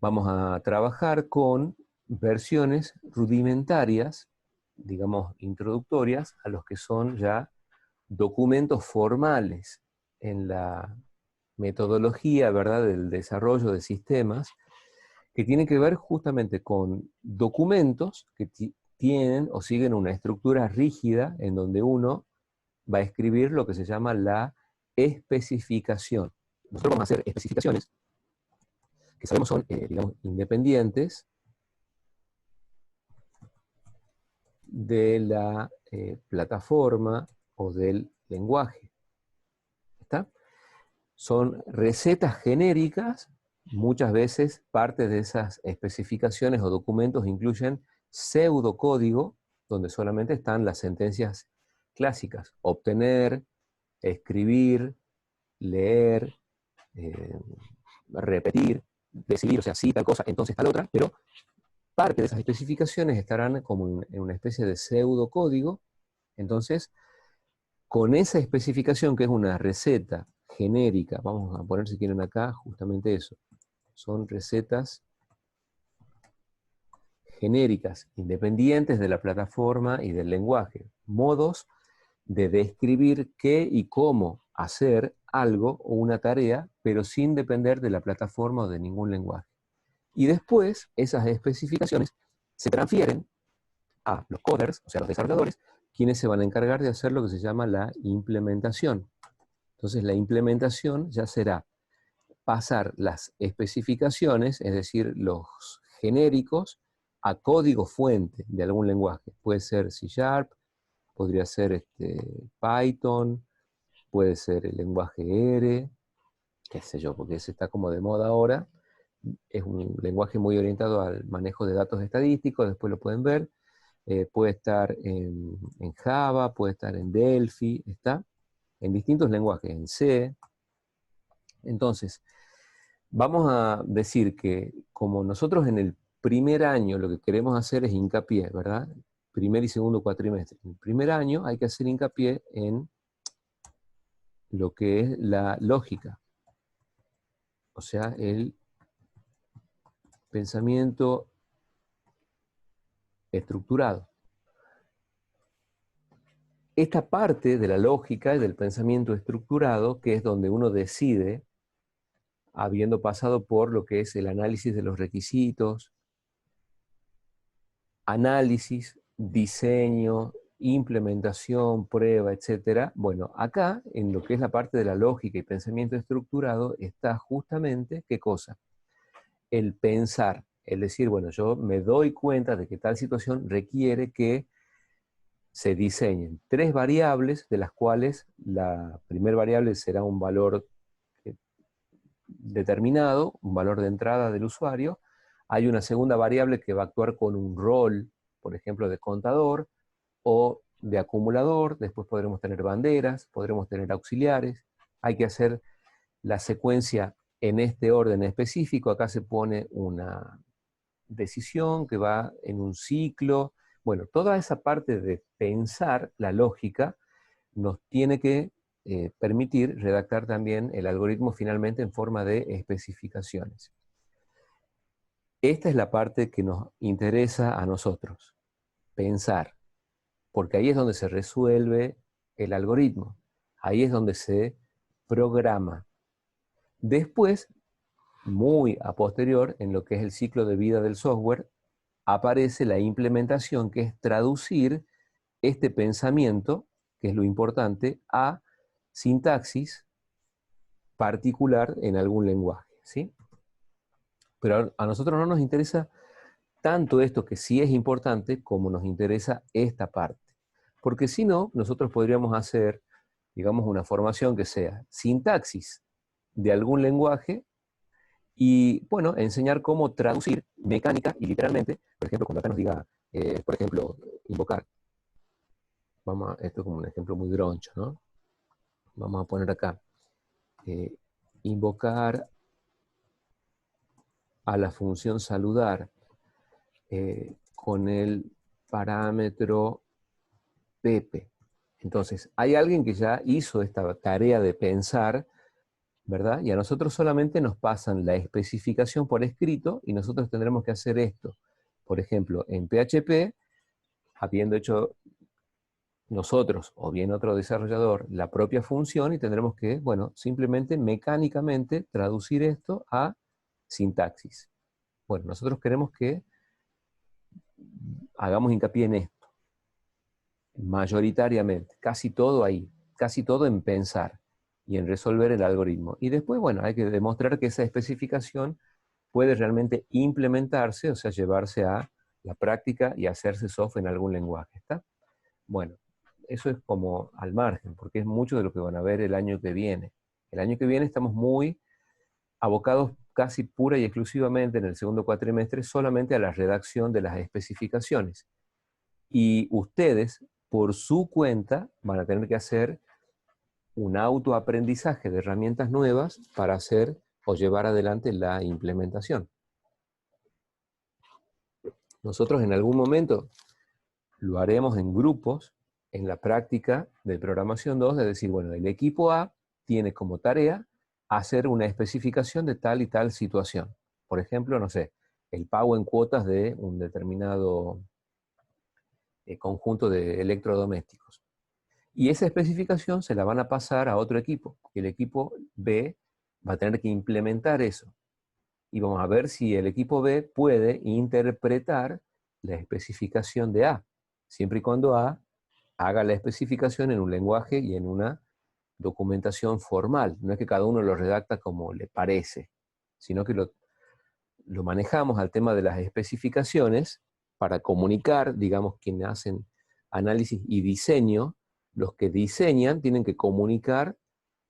vamos a trabajar con versiones rudimentarias, digamos, introductorias, a los que son ya documentos formales en la metodología, ¿verdad?, del desarrollo de sistemas, que tienen que ver justamente con documentos que tienen o siguen una estructura rígida en donde uno va a escribir lo que se llama la especificación. Nosotros vamos a hacer especificaciones que sabemos son, digamos, independientes de la plataforma o del lenguaje. ¿Está? Son recetas genéricas, muchas veces parte de esas especificaciones o documentos incluyen pseudocódigo, donde solamente están las sentencias clásicas: obtener, escribir, leer, repetir, decidir, o sea, sí tal cosa, entonces tal otra, pero parte de esas especificaciones estarán como en una especie de pseudocódigo. Entonces, con esa especificación, que es una receta genérica, vamos a poner si quieren acá justamente eso, son recetas genéricas, independientes de la plataforma y del lenguaje, modos de describir qué y cómo hacer algo o una tarea, pero sin depender de la plataforma o de ningún lenguaje. Y después, esas especificaciones se transfieren a los coders, o sea, los desarrolladores, quienes se van a encargar de hacer lo que se llama la implementación. Entonces, la implementación ya será pasar las especificaciones, es decir, los genéricos, a código fuente de algún lenguaje. Puede ser C#, podría ser Python, puede ser el lenguaje R, qué sé yo, porque ese está como de moda ahora. Es un lenguaje muy orientado al manejo de datos estadísticos, después lo pueden ver. Puede estar en Java, puede estar en Delphi, está en distintos lenguajes, en C. Entonces, vamos a decir que como nosotros en el primer año lo que queremos hacer es hincapié, ¿verdad? Primer y segundo cuatrimestre. En el primer año hay que hacer hincapié en lo que es la lógica, o sea, el pensamiento estructurado. Esta parte de la lógica y del pensamiento estructurado, que es donde uno decide, habiendo pasado por lo que es el análisis de los requisitos, análisis, diseño, implementación, prueba, etc. Bueno, acá, en lo que es la parte de la lógica y pensamiento estructurado, está justamente, ¿qué cosa? El pensar, es decir, bueno, yo me doy cuenta de que tal situación requiere que se diseñen 3 variables, de las cuales la primera variable será un valor determinado, un valor de entrada del usuario. Hay una segunda variable que va a actuar con un rol, por ejemplo, de contador o de acumulador. Después podremos tener banderas, podremos tener auxiliares. Hay que hacer la secuencia en este orden específico. Acá se pone una decisión que va en un ciclo. Bueno, toda esa parte de pensar la lógica nos tiene que permitir redactar también el algoritmo finalmente en forma de especificaciones. Esta es la parte que nos interesa a nosotros, pensar, porque ahí es donde se resuelve el algoritmo, ahí es donde se programa. Después, muy a posterior, en lo que es el ciclo de vida del software, aparece la implementación, que es traducir este pensamiento, que es lo importante, a sintaxis particular en algún lenguaje, ¿sí? Pero a nosotros no nos interesa tanto esto, que sí es importante, como nos interesa esta parte. Porque si no, nosotros podríamos hacer, digamos, una formación que sea sintaxis de algún lenguaje y, bueno, enseñar cómo traducir mecánica y literalmente, por ejemplo, cuando acá nos diga, por ejemplo, invocar. Esto es como un ejemplo muy groncho, ¿no? Vamos a poner acá, invocar a la función saludar con el parámetro Pepe. Entonces, hay alguien que ya hizo esta tarea de pensar, ¿verdad? Y a nosotros solamente nos pasan la especificación por escrito y nosotros tendremos que hacer esto. Por ejemplo, en PHP, habiendo hecho nosotros o bien otro desarrollador la propia función, y tendremos que, bueno, simplemente mecánicamente traducir esto a sintaxis. Bueno, nosotros queremos que hagamos hincapié en esto, mayoritariamente, casi todo ahí, casi todo en pensar y en resolver el algoritmo. Y después, bueno, hay que demostrar que esa especificación puede realmente implementarse, o sea, llevarse a la práctica y hacerse software en algún lenguaje, ¿está? Bueno, eso es como al margen, porque es mucho de lo que van a ver el año que viene. El año que viene estamos muy abocados casi pura y exclusivamente en el segundo cuatrimestre solamente a la redacción de las especificaciones. Y ustedes, por su cuenta, van a tener que hacer un autoaprendizaje de herramientas nuevas para hacer o llevar adelante la implementación. Nosotros en algún momento lo haremos en grupos, en la práctica de programación 2, de decir, bueno, el equipo A tiene como tarea hacer una especificación de tal y tal situación. Por ejemplo, no sé, el pago en cuotas de un determinado conjunto de electrodomésticos. Y esa especificación se la van a pasar a otro equipo. El equipo B va a tener que implementar eso. Y vamos a ver si el equipo B puede interpretar la especificación de A, siempre y cuando A haga la especificación en un lenguaje y en una documentación formal. No es que cada uno lo redacta como le parece, sino que lo manejamos al tema de las especificaciones para comunicar, digamos, quienes hacen análisis y diseño, los que diseñan tienen que comunicar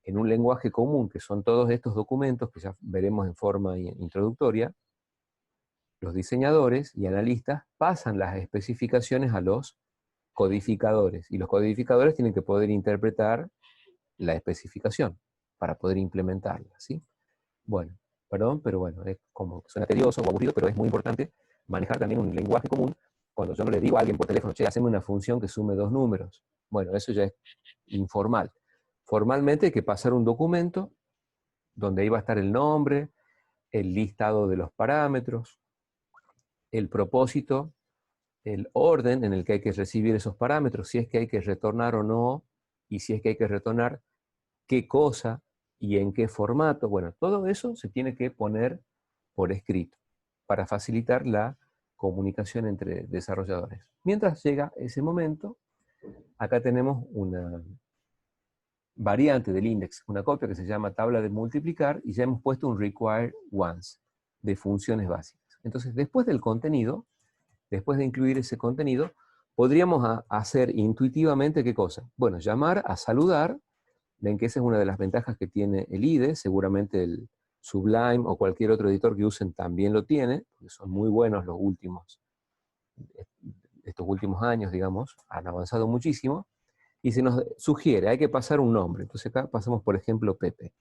en un lenguaje común, que son todos estos documentos que ya veremos en forma introductoria. Los diseñadores y analistas pasan las especificaciones a los codificadores, y los codificadores tienen que poder interpretar la especificación para poder implementarla, ¿sí? Bueno, perdón, pero bueno, es como que suena tedioso o aburrido, pero es muy importante manejar también un lenguaje común. Cuando yo no le digo a alguien por teléfono, che, haceme una función que sume 2 números. Bueno, eso ya es informal. Formalmente hay que pasar un documento donde ahí va a estar el nombre, el listado de los parámetros, el propósito, el orden en el que hay que recibir esos parámetros, si es que hay que retornar o no, y si es que hay que retornar qué cosa y en qué formato. Bueno, todo eso se tiene que poner por escrito para facilitar la comunicación entre desarrolladores. Mientras llega ese momento, acá tenemos una variante del index, una copia que se llama tabla de multiplicar, y ya hemos puesto un require once de funciones básicas. Entonces, después del contenido, después de incluir ese contenido, podríamos hacer intuitivamente ¿qué cosa? Bueno, llamar a saludar. Ven que esa es una de las ventajas que tiene el IDE, seguramente el Sublime o cualquier otro editor que usen también lo tiene, porque son muy buenos estos últimos años, digamos, han avanzado muchísimo, y se nos sugiere, hay que pasar un nombre. Entonces acá pasamos, por ejemplo, Pepe.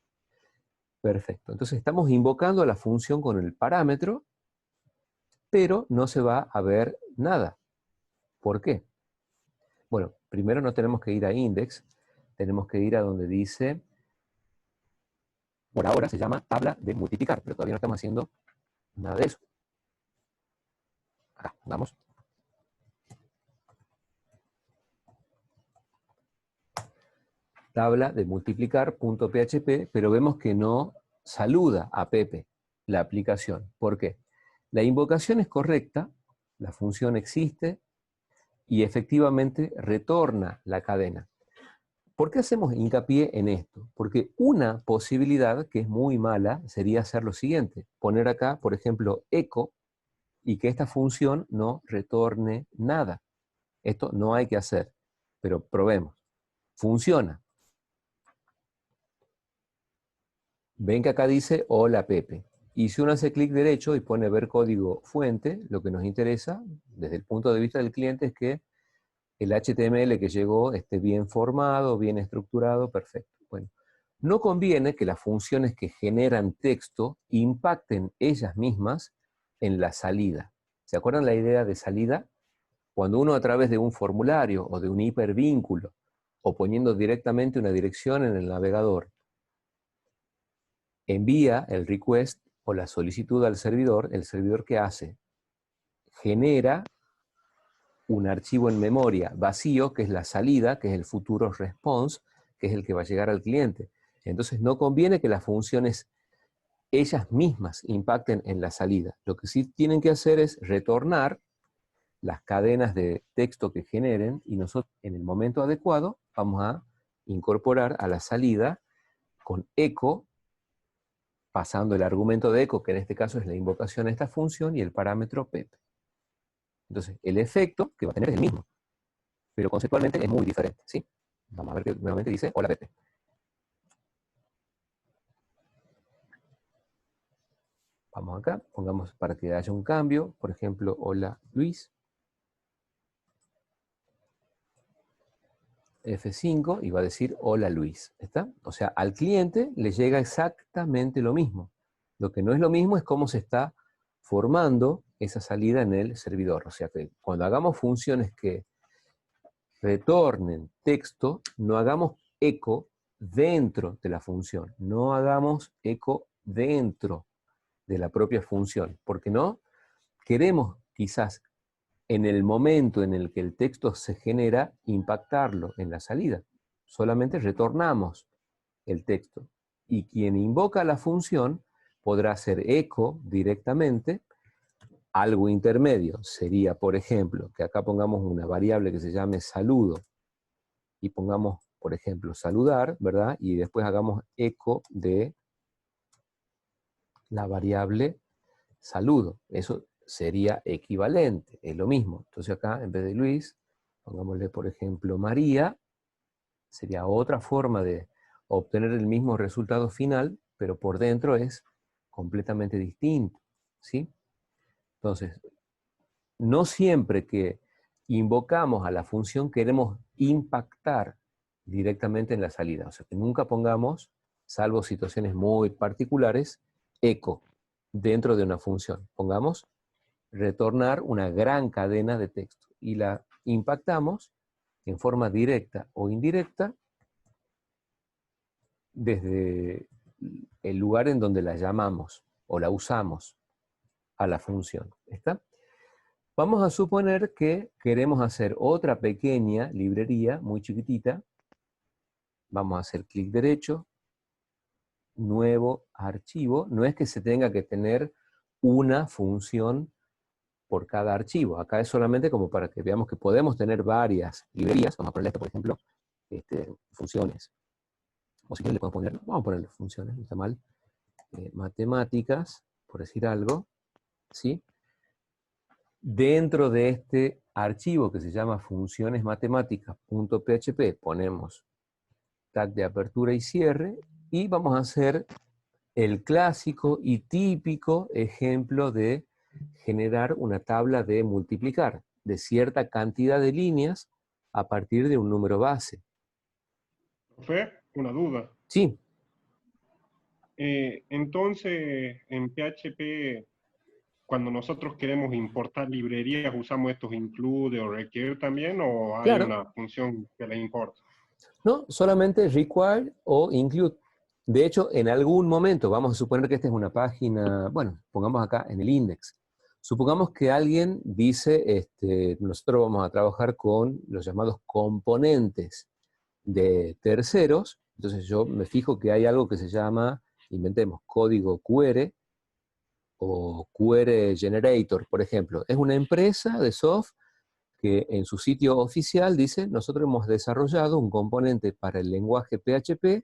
Perfecto. Entonces estamos invocando a la función con el parámetro, pero no se va a ver nada. ¿Por qué? Bueno, primero no tenemos que ir a index, tenemos que ir a donde dice, por ahora se llama tabla de multiplicar, pero todavía no estamos haciendo nada de eso. Acá, vamos. Tabla de multiplicar.php, pero vemos que no saluda a Pepe la aplicación. ¿Por qué? La invocación es correcta, la función existe y efectivamente retorna la cadena. ¿Por qué hacemos hincapié en esto? Porque una posibilidad, que es muy mala, sería hacer lo siguiente. Poner acá, por ejemplo, echo, y que esta función no retorne nada. Esto no hay que hacer, pero probemos. Funciona. Ven que acá dice, hola Pepe. Y si uno hace clic derecho y pone ver código fuente, lo que nos interesa, desde el punto de vista del cliente, es que el HTML que llegó esté bien formado, bien estructurado, perfecto. Bueno, no conviene que las funciones que generan texto impacten ellas mismas en la salida. ¿Se acuerdan la idea de salida? Cuando uno a través de un formulario o de un hipervínculo, o poniendo directamente una dirección en el navegador, envía el request o la solicitud al servidor, ¿el servidor qué hace? Genera un archivo en memoria vacío, que es la salida, que es el futuro response, que es el que va a llegar al cliente. Entonces no conviene que las funciones ellas mismas impacten en la salida. Lo que sí tienen que hacer es retornar las cadenas de texto que generen, y nosotros en el momento adecuado vamos a incorporar a la salida con echo, pasando el argumento de echo, que en este caso es la invocación a esta función, y el parámetro Pepe. Entonces, el efecto que va a tener es el mismo, pero conceptualmente es muy diferente, ¿sí? Vamos a ver que nuevamente dice, hola Pepe. Vamos acá, pongamos para que haya un cambio, por ejemplo, hola Luis. F5 y va a decir hola Luis, ¿está? O sea, al cliente le llega exactamente lo mismo. Lo que no es lo mismo es cómo se está formando esa salida en el servidor. O sea que cuando hagamos funciones que retornen texto, no hagamos eco dentro de la función, no hagamos eco dentro de la propia función, porque no queremos quizás en el momento en el que el texto se genera impactarlo en la salida. Solamente retornamos el texto. Y quien invoca la función podrá hacer eco directamente. Algo intermedio sería, por ejemplo, que acá pongamos una variable que se llame saludo y pongamos, por ejemplo, saludar, ¿verdad? Y después hagamos eco de la variable saludo. Eso sería equivalente, es lo mismo. Entonces acá, en vez de Luis, pongámosle, por ejemplo, María. Sería otra forma de obtener el mismo resultado final, pero por dentro es completamente distinto, ¿sí? Entonces, no siempre que invocamos a la función queremos impactar directamente en la salida. O sea, que nunca pongamos, salvo situaciones muy particulares, eco dentro de una función. Pongamos retornar una gran cadena de texto y la impactamos en forma directa o indirecta desde el lugar en donde la llamamos o la usamos a la función. ¿Está? Vamos a suponer que queremos hacer otra pequeña librería muy chiquitita. Vamos a hacer clic derecho, nuevo archivo. No es que se tenga que tener una función por cada archivo. Acá es solamente como para que veamos que podemos tener varias librerías. Vamos a ponerle esto, por ejemplo, funciones. O si quieren le podemos poner, vamos a ponerle funciones, no está mal. Matemáticas, por decir algo, ¿sí? Dentro de este archivo que se llama funcionesmatemáticas.php ponemos tag de apertura y cierre y vamos a hacer el clásico y típico ejemplo de generar una tabla de multiplicar de cierta cantidad de líneas a partir de un número base. Profe, una duda. Sí. Entonces, en PHP, cuando nosotros queremos importar librerías, ¿usamos estos include o require también, o hay Claro. una función que les importa? No, solamente require o include. De hecho, en algún momento, vamos a suponer que esta es una página, bueno, pongamos acá en el index. Supongamos que alguien dice, nosotros vamos a trabajar con los llamados componentes de terceros, entonces yo me fijo que hay algo que se llama, inventemos, código QR, o QR Generator, por ejemplo. Es una empresa de software que en su sitio oficial dice, nosotros hemos desarrollado un componente para el lenguaje PHP,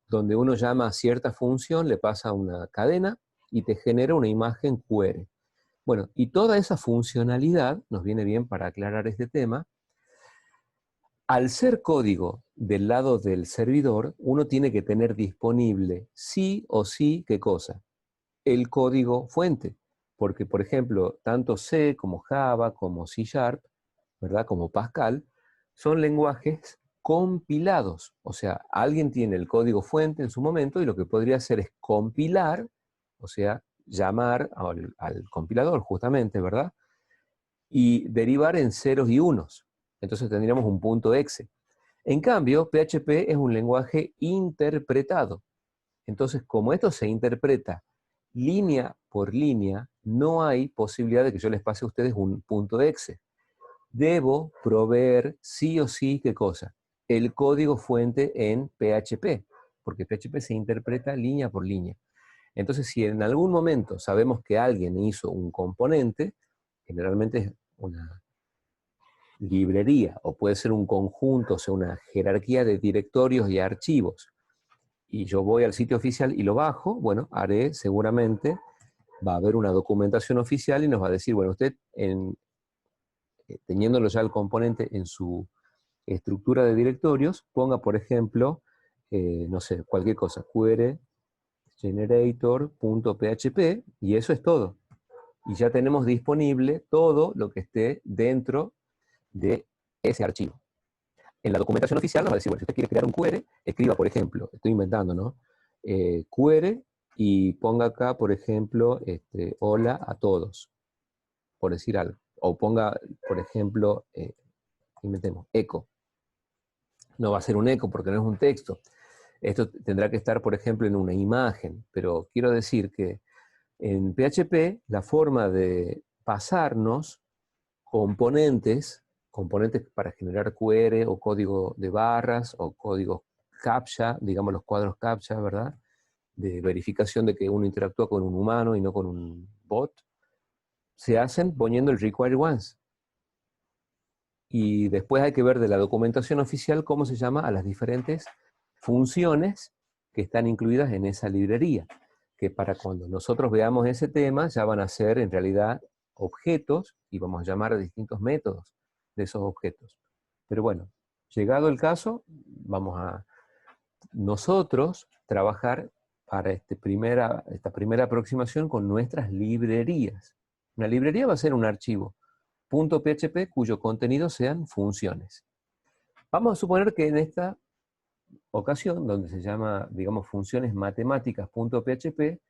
donde uno llama a cierta función, le pasa una cadena, y te genera una imagen QR. Bueno, y toda esa funcionalidad, nos viene bien para aclarar este tema, al ser código del lado del servidor, uno tiene que tener disponible sí o sí, ¿qué cosa? El código fuente. Porque, por ejemplo, tanto C como Java, como C#, ¿verdad? Como Pascal, son lenguajes compilados. O sea, alguien tiene el código fuente en su momento y lo que podría hacer es compilar, o sea, llamar al compilador justamente, ¿verdad? Y derivar en ceros y unos. Entonces tendríamos un punto exe. En cambio, PHP es un lenguaje interpretado. Entonces, como esto se interpreta línea por línea, no hay posibilidad de que yo les pase a ustedes un punto exe. Debo proveer sí o sí, ¿qué cosa? El código fuente en PHP, porque PHP se interpreta línea por línea. Entonces, si en algún momento sabemos que alguien hizo un componente, generalmente es una librería, o puede ser un conjunto, o sea, una jerarquía de directorios y archivos, y yo voy al sitio oficial y lo bajo, bueno, haré seguramente, va a haber una documentación oficial y nos va a decir, bueno, usted, teniéndolo ya el componente en su estructura de directorios, ponga, por ejemplo, no sé, cualquier cosa, query generator.php, y eso es todo. Y ya tenemos disponible todo lo que esté dentro de ese archivo. En la documentación oficial nos va a decir, bueno, si usted quiere crear un query, escriba, por ejemplo, estoy inventando, ¿no? Query y ponga acá, por ejemplo, hola a todos. por decir algo. O ponga, por ejemplo, inventemos, eco. No va a ser un eco porque no es un texto. Esto tendrá que estar, por ejemplo, en una imagen, pero quiero decir que en PHP la forma de pasarnos componentes para generar QR o código de barras o códigos CAPTCHA, digamos los cuadros CAPTCHA, ¿verdad? De verificación de que uno interactúa con un humano y no con un bot, se hacen poniendo el require once. Y después hay que ver de la documentación oficial cómo se llama a las diferentes funciones que están incluidas en esa librería, que para cuando nosotros veamos ese tema ya van a ser en realidad objetos y vamos a llamar a distintos métodos de esos objetos. Pero bueno, llegado el caso, vamos a nosotros trabajar para esta primera aproximación con nuestras librerías. Una librería va a ser un archivo .php cuyo contenido sean funciones. Vamos a suponer que en esta ocasión, donde se llama, digamos, funciones matemáticas.php,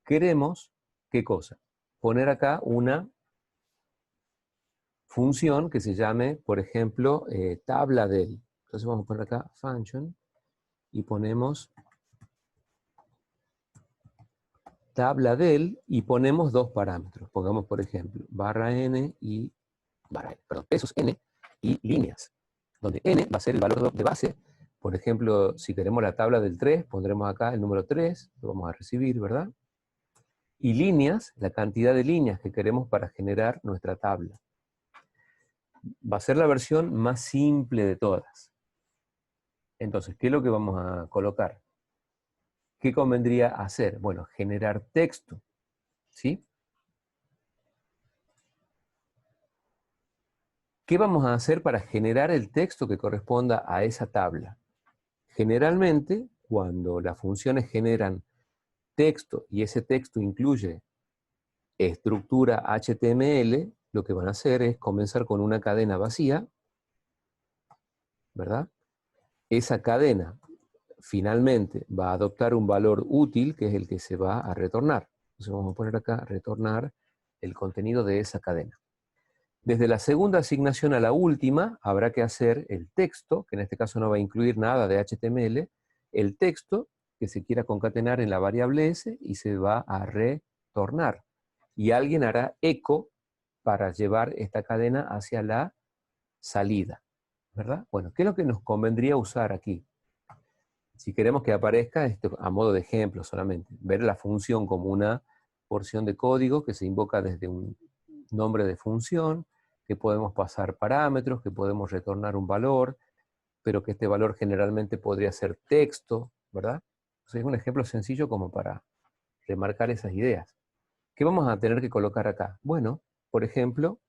queremos, ¿qué cosa? Poner acá una función que se llame, por ejemplo, tabla del. Entonces vamos a poner acá function y ponemos tabla del y ponemos dos parámetros. Pongamos, por ejemplo, /n y pesos n y líneas, donde n va a ser el valor de base. Por ejemplo, si queremos la tabla del 3, pondremos acá el número 3, lo vamos a recibir, ¿verdad? Y líneas, la cantidad de líneas que queremos para generar nuestra tabla. Va a ser la versión más simple de todas. Entonces, ¿qué es lo que vamos a colocar? ¿Qué convendría hacer? Bueno, generar texto, ¿sí? ¿Qué vamos a hacer para generar el texto que corresponda a esa tabla? Generalmente, cuando las funciones generan texto y ese texto incluye estructura HTML, lo que van a hacer es comenzar con una cadena vacía, ¿verdad? Esa cadena finalmente va a adoptar un valor útil, que es el que se va a retornar. Entonces vamos a poner acá, retornar el contenido de esa cadena. Desde la segunda asignación a la última, habrá que hacer el texto, que en este caso no va a incluir nada de HTML, el texto que se quiera concatenar en la variable S y se va a retornar. Y alguien hará eco para llevar esta cadena hacia la salida, ¿verdad? Bueno, ¿qué es lo que nos convendría usar aquí? Si queremos que aparezca, esto a modo de ejemplo solamente, ver la función como una porción de código que se invoca desde un nombre de función, que podemos pasar parámetros, que podemos retornar un valor, pero que este valor generalmente podría ser texto, ¿verdad? Entonces es un ejemplo sencillo como para remarcar esas ideas. ¿Qué vamos a tener que colocar acá? Bueno, por ejemplo,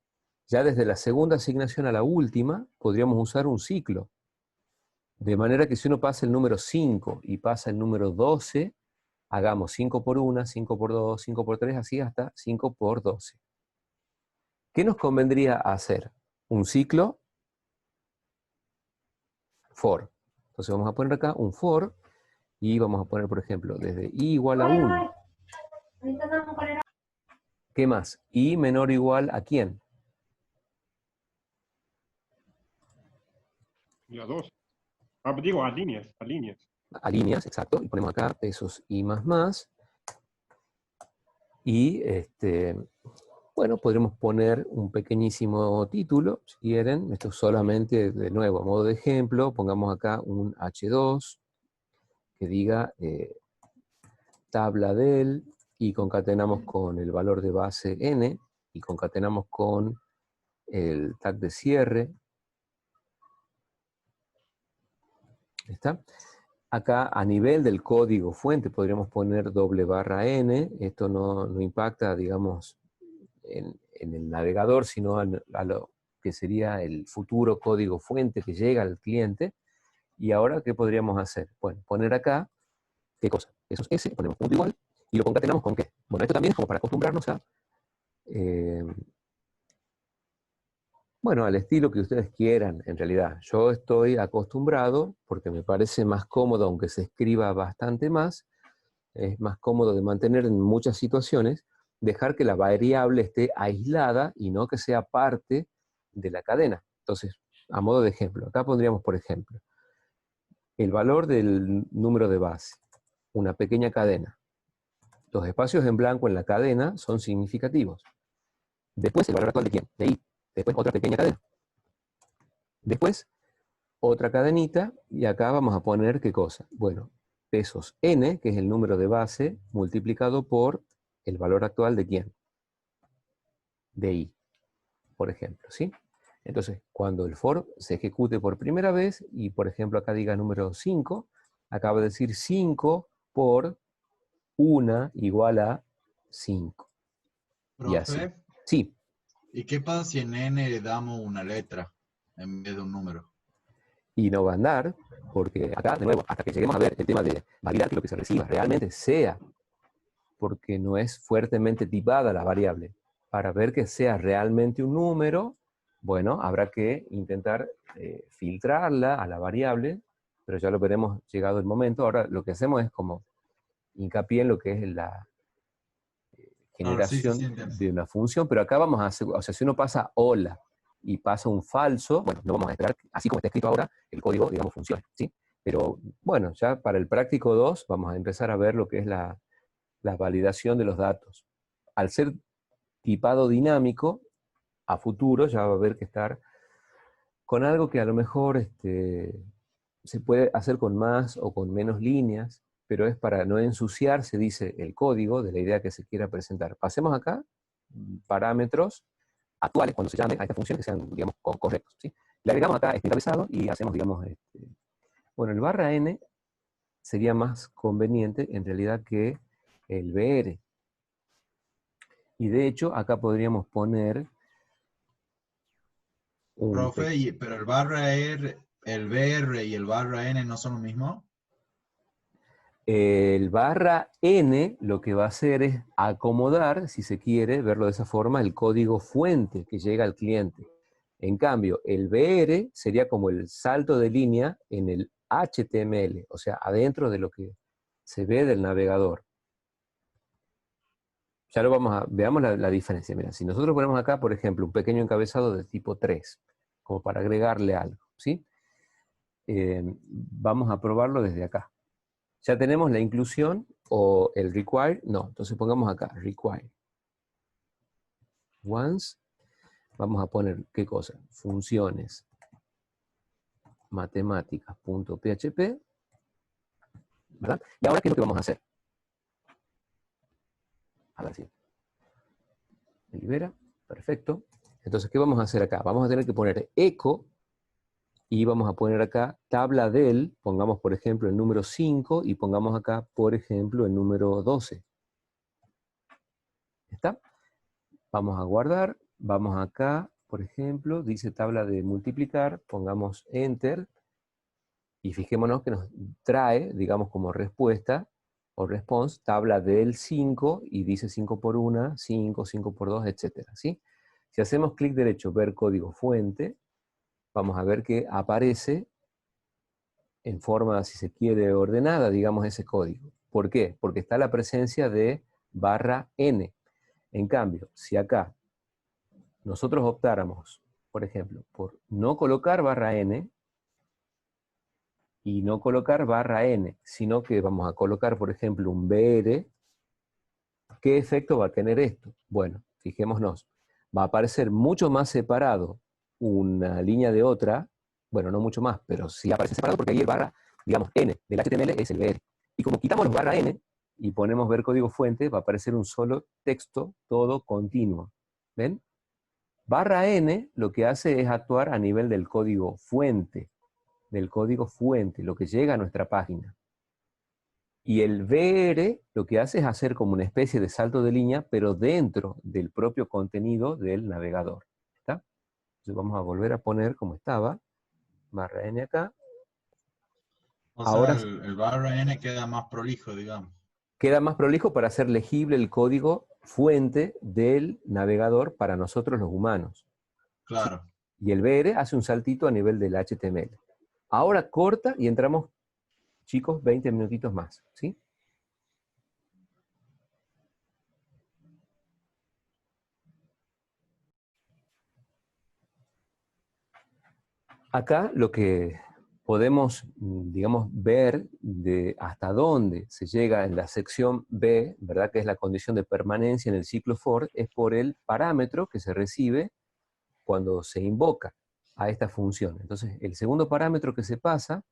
ya desde la segunda asignación a la última, podríamos usar un ciclo. De manera que si uno pasa el número 5 y pasa el número 12, hagamos 5 por 1, 5 por 2, 5 por 3, así hasta 5 por 12. ¿Qué nos convendría hacer? Un ciclo for. Entonces vamos a poner acá un for y vamos a poner, por ejemplo, desde i igual a 1. ¿Qué más? I menor o igual a ¿quién? Y a 2. Digo, a líneas, a líneas. A líneas, exacto. Y ponemos acá pesos i más. Y bueno, podremos poner un pequeñísimo título, si quieren. Esto solamente, de nuevo, a modo de ejemplo, pongamos acá un H2 que diga tabla del, y concatenamos con el valor de base n, y concatenamos con el tag de cierre. ¿Está? Acá a nivel del código fuente podríamos poner $n, esto no impacta, digamos, en el navegador, sino a lo que sería el futuro código fuente que llega al cliente. Y ahora, ¿qué podríamos hacer? Bueno, poner acá, ¿qué cosa? Eso es S, ponemos punto igual, y lo concatenamos con ¿qué? Bueno, esto también es como para acostumbrarnos a, bueno, al estilo que ustedes quieran, en realidad. Yo estoy acostumbrado, porque me parece más cómodo, aunque se escriba bastante más, es más cómodo de mantener en muchas situaciones, dejar que la variable esté aislada y no que sea parte de la cadena. Entonces, a modo de ejemplo, acá pondríamos, por ejemplo, el valor del número de base, una pequeña cadena. Los espacios en blanco en la cadena son significativos. Después, el valor actual de quién, de I. Después, otra pequeña cadena. Después, otra cadenita, y acá vamos a poner, ¿qué cosa? Bueno, pesos n, que es el número de base, multiplicado por el valor actual de quién, de I, por ejemplo, ¿sí? Entonces, cuando el for se ejecute por primera vez, y por ejemplo acá diga número 5, acaba de decir 5 por 1 igual a 5. Y así. Profe, Sí, ¿y qué pasa si en n le damos una letra en vez de un número? y no va a andar, porque acá, de nuevo, hasta que lleguemos a ver el tema de validar que lo que se reciba realmente sea, porque no es fuertemente tipada la variable. Para ver que sea realmente un número, bueno, habrá que intentar filtrarla a la variable, pero ya lo veremos llegado el momento. Ahora lo que hacemos es como hincapié en lo que es la Claro, sí, generación entiendo. de una función, pero acá vamos a hacer, o sea, si uno pasa hola y pasa un falso, bueno, no vamos a esperar, así como está escrito ahora, el código, digamos, funcione, ¿sí? Pero bueno, ya para el práctico 2 vamos a empezar a ver lo que es la validación de los datos. Al ser tipado dinámico, a futuro ya va a haber que estar con algo que a lo mejor se puede hacer con más o con menos líneas, pero es para no ensuciarse, dice el código, de la idea que se quiera presentar. Pasemos acá, parámetros actuales, cuando se llame a esta función, que sean, digamos, correctos, ¿sí? Le agregamos acá este encabezado y hacemos, digamos, bueno, el barra n sería más conveniente, en realidad, que el br. Y de hecho, acá podríamos poner Profe, pero el barra R, el BR y el barra N no son lo mismo. el barra n lo que va a hacer es acomodar, si se quiere, verlo de esa forma, el código fuente que llega al cliente. En cambio, el br sería como el salto de línea en el HTML, o sea, adentro de lo que se ve del navegador. Ya lo veamos la diferencia. Mira, si nosotros ponemos acá, por ejemplo, un pequeño encabezado de tipo 3, como para agregarle algo, ¿sí? Vamos a probarlo desde acá. Ya tenemos la inclusión o el require, no, entonces pongamos acá, require. Once, vamos a poner, ¿qué cosa? Funciones matemáticas.php, ¿verdad? Y ahora, ¿qué es lo que vamos a hacer? A ver si me libera, perfecto. Entonces, ¿qué vamos a hacer acá? Vamos a tener que poner echo y vamos a poner acá tabla del, pongamos por ejemplo el número 5 y pongamos acá, por ejemplo, el número 12. ¿Está? Vamos a guardar, vamos acá, por ejemplo, dice tabla de multiplicar, pongamos enter, y fijémonos que nos trae, digamos como respuesta, o response, tabla del 5, y dice 5 por 1, 5, 5 por 2, etc. ¿Sí? Si hacemos clic derecho, ver código fuente, vamos a ver que aparece en forma, si se quiere, ordenada, digamos, ese código. ¿Por qué? Porque está la presencia de barra n. En cambio, si acá nosotros optáramos, por ejemplo, por no colocar barra n y no colocar barra n, sino que vamos a colocar, por ejemplo, un br, ¿qué efecto va a tener esto? Bueno, fijémonos, va a aparecer mucho más separado una línea de otra, bueno, no mucho más, pero sí aparece separado porque ahí el barra, digamos, n del HTML es el br. Y como quitamos los barra n y ponemos ver código fuente, va a aparecer un solo texto, todo continuo. ¿Ven? Barra n lo que hace es actuar a nivel del código fuente, lo que llega a nuestra página. Y el br lo que hace es hacer como una especie de salto de línea, pero dentro del propio contenido del navegador. ¿Está? Entonces vamos a volver a poner como estaba, barra n acá. O Ahora sea, el barra N queda más prolijo, digamos. queda más prolijo para hacer legible el código fuente del navegador para nosotros los humanos. Claro. Y el br hace un saltito a nivel del HTML. Ahora corta y entramos, chicos, 20 minutitos más, ¿sí? Acá lo que podemos, digamos, ver de hasta dónde se llega en la sección B, ¿verdad? Que es la condición de permanencia en el ciclo for, es por el parámetro que se recibe cuando se invoca a esta función. Entonces, el segundo parámetro que se pasa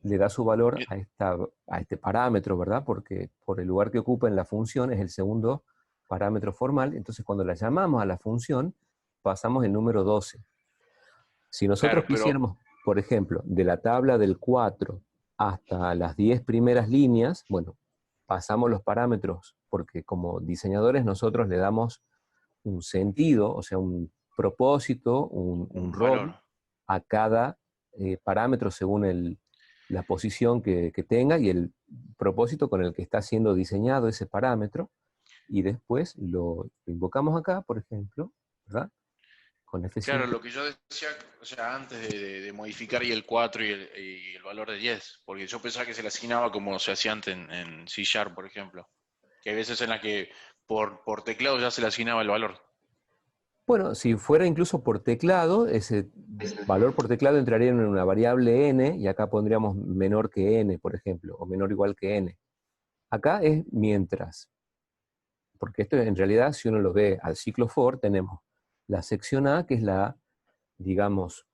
le da su valor a este parámetro, ¿verdad? Porque por el lugar que ocupa en la función es el segundo parámetro formal. Entonces, cuando la llamamos a la función, pasamos el número 12. Si nosotros Claro, pero quisiéramos, por ejemplo, de la tabla del 4 hasta las 10 primeras líneas, bueno, pasamos los parámetros, porque como diseñadores nosotros le damos un sentido, o sea, un propósito, un rol valor. a cada parámetro según la posición que tenga y el propósito con el que está siendo diseñado ese parámetro, y después lo invocamos acá, por ejemplo, ¿verdad? Con F5. Claro, lo que yo decía, o sea, antes de modificar y el 4 y el valor de 10, porque yo pensaba que se le asignaba como se hacía antes en C#, por ejemplo, que hay veces en las que por teclado ya se le asignaba el valor. Bueno, si fuera incluso por teclado, ese valor por teclado entraría en una variable n, y acá pondríamos menor que n, por ejemplo, o menor o igual que n. Acá es mientras, porque esto en realidad, si uno lo ve al ciclo for, tenemos la sección A, que es la, digamos,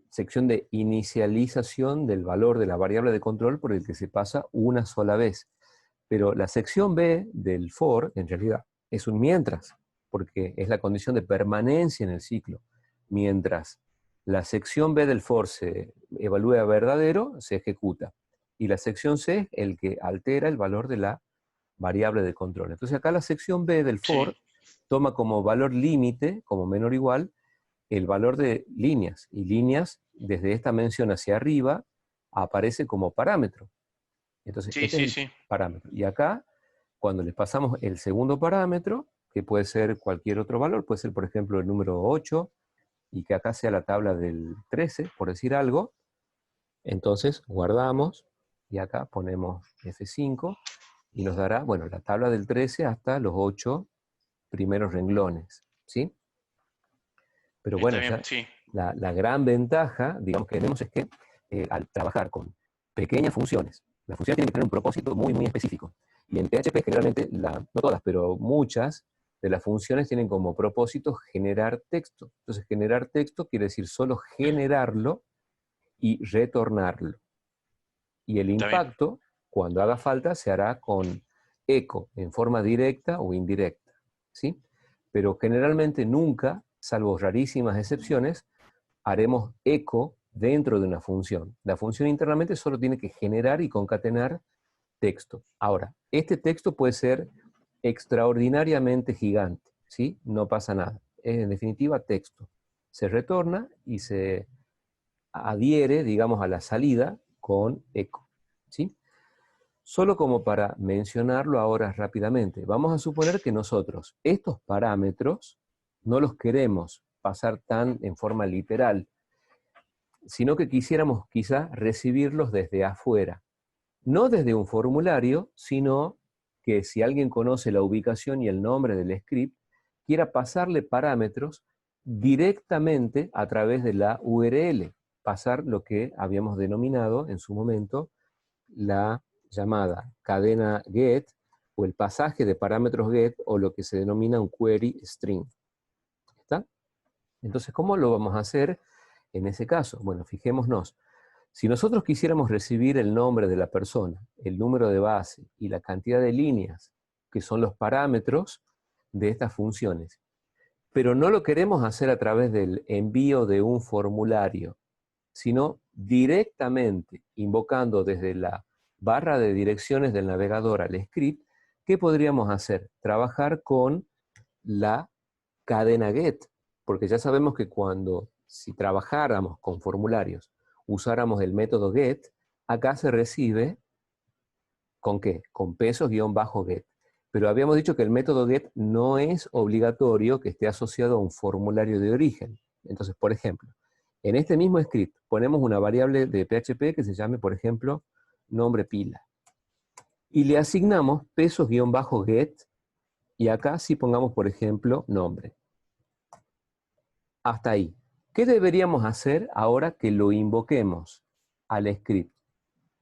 sección de inicialización del valor de la variable de control por el que se pasa una sola vez. Pero la sección B del for, en realidad, es un mientras, porque es la condición de permanencia en el ciclo. Mientras la sección B del for se evalúe a verdadero, se ejecuta. Y la sección C es el que altera el valor de la variable de control. Entonces acá la sección B del for toma como valor límite, como menor o igual, el valor de líneas. Y líneas, desde esta mención hacia arriba, aparece como parámetro. Entonces, este es el parámetro. Y acá, cuando le pasamos el segundo parámetro, que puede ser cualquier otro valor, puede ser, por ejemplo, el número 8, y que acá sea la tabla del 13, por decir algo, entonces guardamos, y acá ponemos F5, y nos dará, bueno, la tabla del 13 hasta los 8 primeros renglones, ¿sí? Pero bueno, Está bien, sí. la gran ventaja, digamos, que tenemos es que al trabajar con pequeñas funciones, las funciones tienen que tener un propósito muy, muy específico. Y en PHP generalmente, no todas, pero muchas de las funciones tienen como propósito generar texto. Entonces, generar texto quiere decir solo generarlo y retornarlo. Y el impacto, cuando haga falta, se hará con eco, en forma directa o indirecta, ¿sí? Pero generalmente nunca, salvo rarísimas excepciones, haremos eco dentro de una función. La función internamente solo tiene que generar y concatenar texto. Ahora, este texto puede ser extraordinariamente gigante, ¿sí? No pasa nada. Es en definitiva texto. Se retorna y se adhiere, digamos, a la salida con eco, ¿sí? Solo como para mencionarlo ahora rápidamente, vamos a suponer que nosotros estos parámetros no los queremos pasar tan en forma literal, sino que quisiéramos quizá recibirlos desde afuera. No desde un formulario, sino que si alguien conoce la ubicación y el nombre del script, quiera pasarle parámetros directamente a través de la URL, pasar lo que habíamos denominado en su momento la llamada cadena get, o el pasaje de parámetros get, o lo que se denomina un query string. ¿Está? Entonces, ¿cómo lo vamos a hacer en ese caso? Bueno, fijémonos. Si nosotros quisiéramos recibir el nombre de la persona, el número de base y la cantidad de líneas, que son los parámetros de estas funciones, pero no lo queremos hacer a través del envío de un formulario, sino directamente invocando desde la barra de direcciones del navegador al script, ¿qué podríamos hacer? Trabajar con la cadena get, porque ya sabemos que si trabajáramos con formularios, usáramos el método get, acá se recibe ¿con qué? Con pesos-get. Pero habíamos dicho que el método get no es obligatorio que esté asociado a un formulario de origen. Entonces, por ejemplo, en este mismo script ponemos una variable de PHP que se llame, por ejemplo, nombre pila. Y le asignamos pesos-get, y acá sí pongamos, por ejemplo, nombre. Hasta ahí. ¿Qué deberíamos hacer ahora que lo invoquemos al script?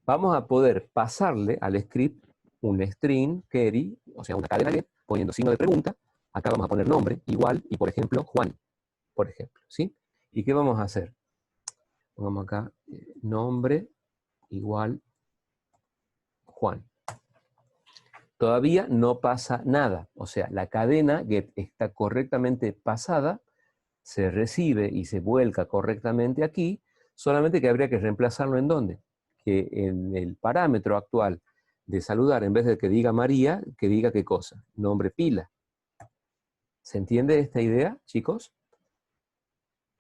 Vamos a poder pasarle al script un string query, o sea, una cadena get, poniendo signo de pregunta. Acá vamos a poner nombre, igual, y por ejemplo, Juan, por ejemplo, ¿sí? ¿Y qué vamos a hacer? Pongamos acá nombre igual Juan. Todavía no pasa nada, o sea, la cadena get está correctamente pasada, se recibe y se vuelca correctamente aquí, solamente que habría que reemplazarlo ¿en dónde? Que en el parámetro actual de saludar, en vez de que diga María, que diga qué cosa, nombre pila. ¿Se entiende esta idea, chicos?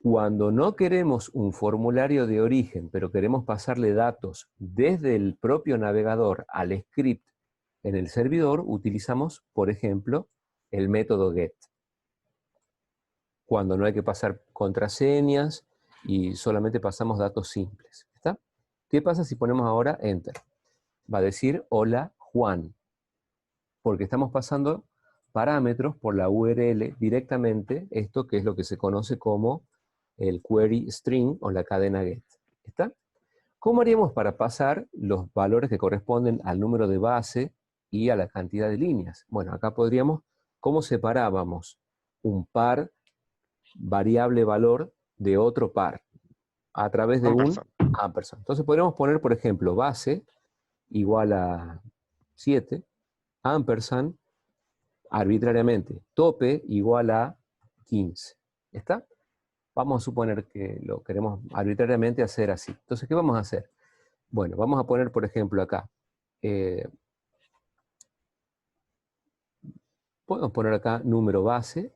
Cuando no queremos un formulario de origen, pero queremos pasarle datos desde el propio navegador al script en el servidor, utilizamos, por ejemplo, el método get. Cuando no hay que pasar contraseñas y solamente pasamos datos simples. ¿Está? ¿Qué pasa si ponemos ahora enter? Va a decir hola Juan, porque estamos pasando parámetros por la URL directamente, esto que es lo que se conoce como el query string o la cadena get. ¿Está? ¿Cómo haríamos para pasar los valores que corresponden al número de base y a la cantidad de líneas? Bueno, acá podríamos, ¿cómo separábamos un par variable valor de otro par? A través de Ampersand. un ampersand. Entonces podríamos poner, por ejemplo, base igual a 7, ampersand arbitrariamente, tope igual a 15. ¿Está? Vamos a suponer que lo queremos arbitrariamente hacer así. Entonces, ¿qué vamos a hacer? Bueno, vamos a poner, por ejemplo, acá. Podemos poner acá número base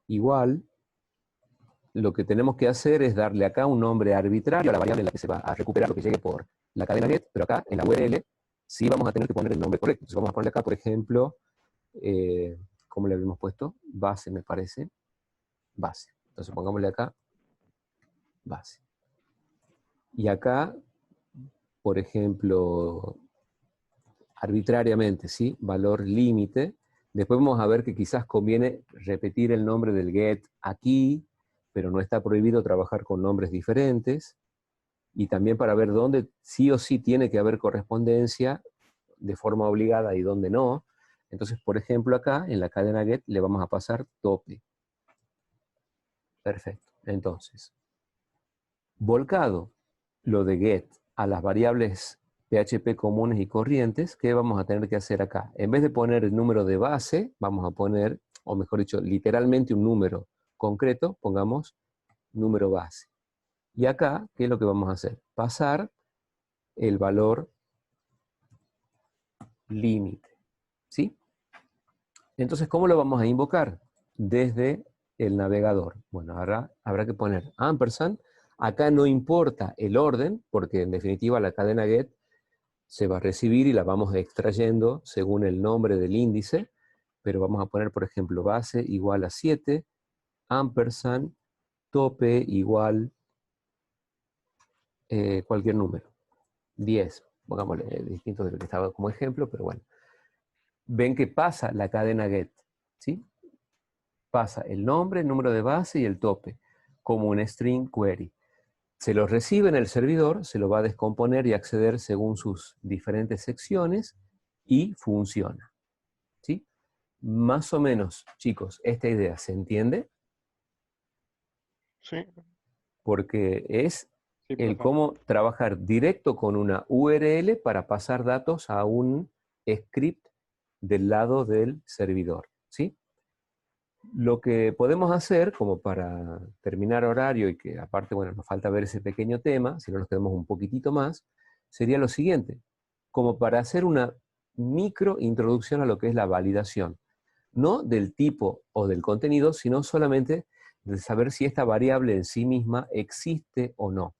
igual. Lo que tenemos que hacer es darle acá un nombre arbitrario a la variable en la que se va a recuperar lo que llegue por la cadena get, pero acá en la URL sí vamos a tener que poner el nombre correcto. Entonces vamos a ponerle acá, por ejemplo, ¿cómo le habíamos puesto? Base, me parece. Base. Entonces pongámosle acá base. Y acá, por ejemplo, arbitrariamente, ¿sí? Valor límite. Después vamos a ver que quizás conviene repetir el nombre del get aquí, pero no está prohibido trabajar con nombres diferentes. Y también para ver dónde sí o sí tiene que haber correspondencia de forma obligada y dónde no. Entonces, por ejemplo, acá en la cadena get le vamos a pasar tope. Perfecto. Entonces, volcado lo de get a las variables PHP comunes y corrientes, ¿qué vamos a tener que hacer acá? En vez de poner el número de base, vamos a poner, o mejor dicho, literalmente un número concreto, pongamos número base. Y acá, ¿qué es lo que vamos a hacer? Pasar el valor límite. ¿Sí? Entonces, ¿cómo lo vamos a invocar? Desde el navegador. Bueno, ahora habrá que poner ampersand. Acá no importa el orden, porque en definitiva la cadena get se va a recibir y la vamos extrayendo según el nombre del índice, pero vamos a poner, por ejemplo, base igual a 7, ampersand, tope igual cualquier número, 10, pongámosle distinto de lo que estaba como ejemplo, pero bueno. Ven que pasa la cadena get, ¿sí? Pasa el nombre, el número de base y el tope, como un string query. Se lo recibe en el servidor, se lo va a descomponer y acceder según sus diferentes secciones y funciona. ¿Sí? Más o menos, chicos, esta idea se entiende Sí. porque es Sí, el profe. cómo trabajar directo con una URL para pasar datos a un script del lado del servidor. ¿Sí? Lo que podemos hacer, como para terminar horario y que aparte, bueno, nos falta ver ese pequeño tema, si no nos quedamos un poquitito más, sería lo siguiente, como para hacer una micro introducción a lo que es la validación, no del tipo o del contenido, sino solamente de saber si esta variable en sí misma existe o no.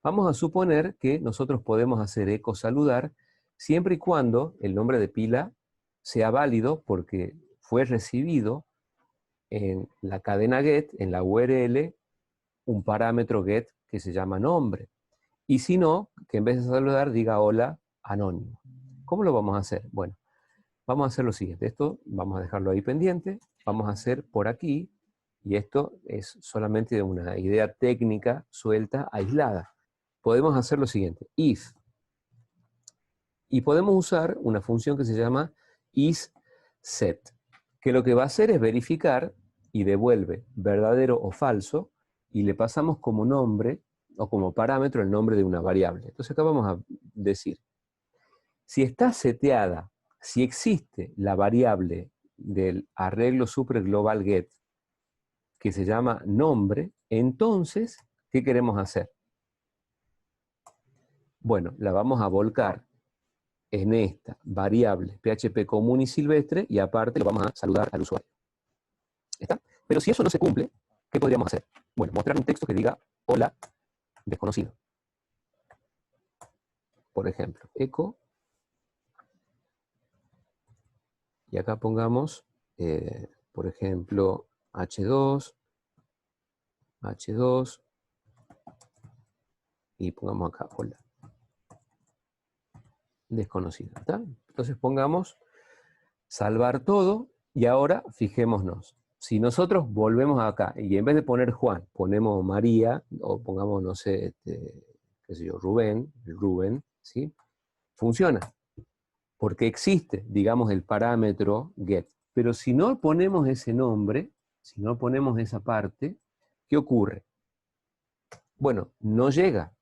Vamos a suponer que nosotros podemos hacer eco saludar siempre y cuando el nombre de pila sea válido porque fue recibido en la cadena get, en la URL, un parámetro get que se llama nombre. Y si no, que en vez de saludar diga hola anónimo. ¿Cómo lo vamos a hacer? Bueno, vamos a hacer lo siguiente. Esto vamos a dejarlo ahí pendiente. Vamos a hacer por aquí Y esto es solamente una idea técnica suelta, aislada. Podemos hacer lo siguiente, if. Y podemos usar una función que se llama isSet, que lo que va a hacer es verificar y devuelve verdadero o falso, y le pasamos como nombre o como parámetro el nombre de una variable. Entonces acá vamos a decir, si está seteada, si existe la variable del arreglo superglobal get, que se llama nombre, entonces, ¿qué queremos hacer? Bueno, la vamos a volcar en esta variable PHP común y silvestre, y aparte lo vamos a saludar al usuario. ¿Está? Pero si eso no se cumple, ¿qué podríamos hacer? Bueno, mostrar un texto que diga, hola, desconocido. Por ejemplo, echo, y acá pongamos, por ejemplo, H2, y pongamos acá, hola, desconocido. ¿Está? Entonces pongamos salvar todo, y ahora fijémonos. Si nosotros volvemos acá, y en vez de poner Juan, ponemos María, o pongamos, no sé, qué sé yo, Rubén, ¿sí? Funciona. Porque existe, digamos, el parámetro get. Pero si no ponemos ese nombre, si no ponemos esa parte, ¿qué ocurre? Bueno, no llega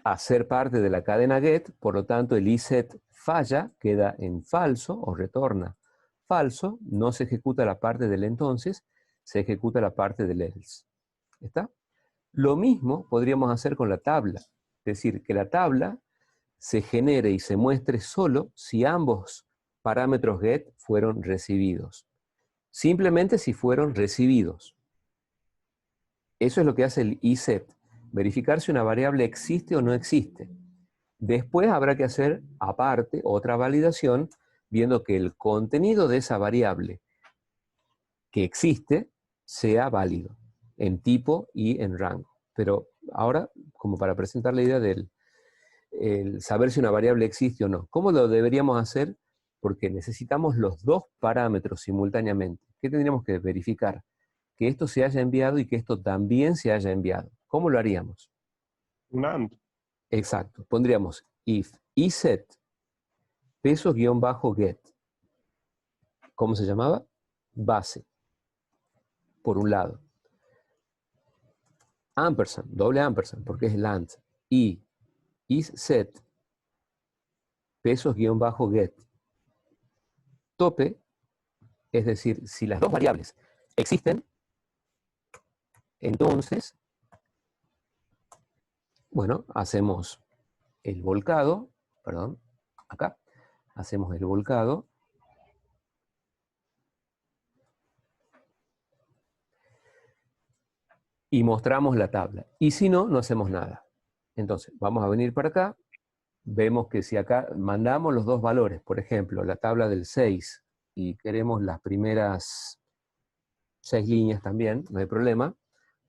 a ser parte de la cadena get, por lo tanto el isEt falla, queda en falso o retorna falso, no se ejecuta la parte del entonces, se ejecuta la parte del else. ¿Está? Lo mismo podríamos hacer con la tabla, es decir, que la tabla se genere y se muestre solo si ambos parámetros get fueron recibidos. Simplemente si fueron recibidos. Eso es lo que hace el isEt, verificar si una variable existe o no existe. Después habrá que hacer, aparte, otra validación, viendo que el contenido de esa variable que existe sea válido, en tipo y en rango. Pero ahora, como para presentar la idea del saber si una variable existe o no. ¿Cómo lo deberíamos hacer? Porque necesitamos los dos parámetros simultáneamente. ¿Qué tendríamos que verificar? Que esto se haya enviado y que esto también se haya enviado. ¿Cómo lo haríamos? Un AND. Exacto. Pondríamos if isEt peso-get. ¿Cómo se llamaba? Base. Por un lado. Ampersand, doble ampersand, porque es el AND. Y isSet pesos-get. Tope, es decir, si las dos variables existen, entonces, bueno, hacemos el volcado, perdón, acá, hacemos el volcado, y mostramos la tabla. Y si no, no hacemos nada. Entonces, vamos a venir para acá, vemos que si acá mandamos los dos valores, por ejemplo, la tabla del 6, y queremos las primeras 6 líneas también, no hay problema,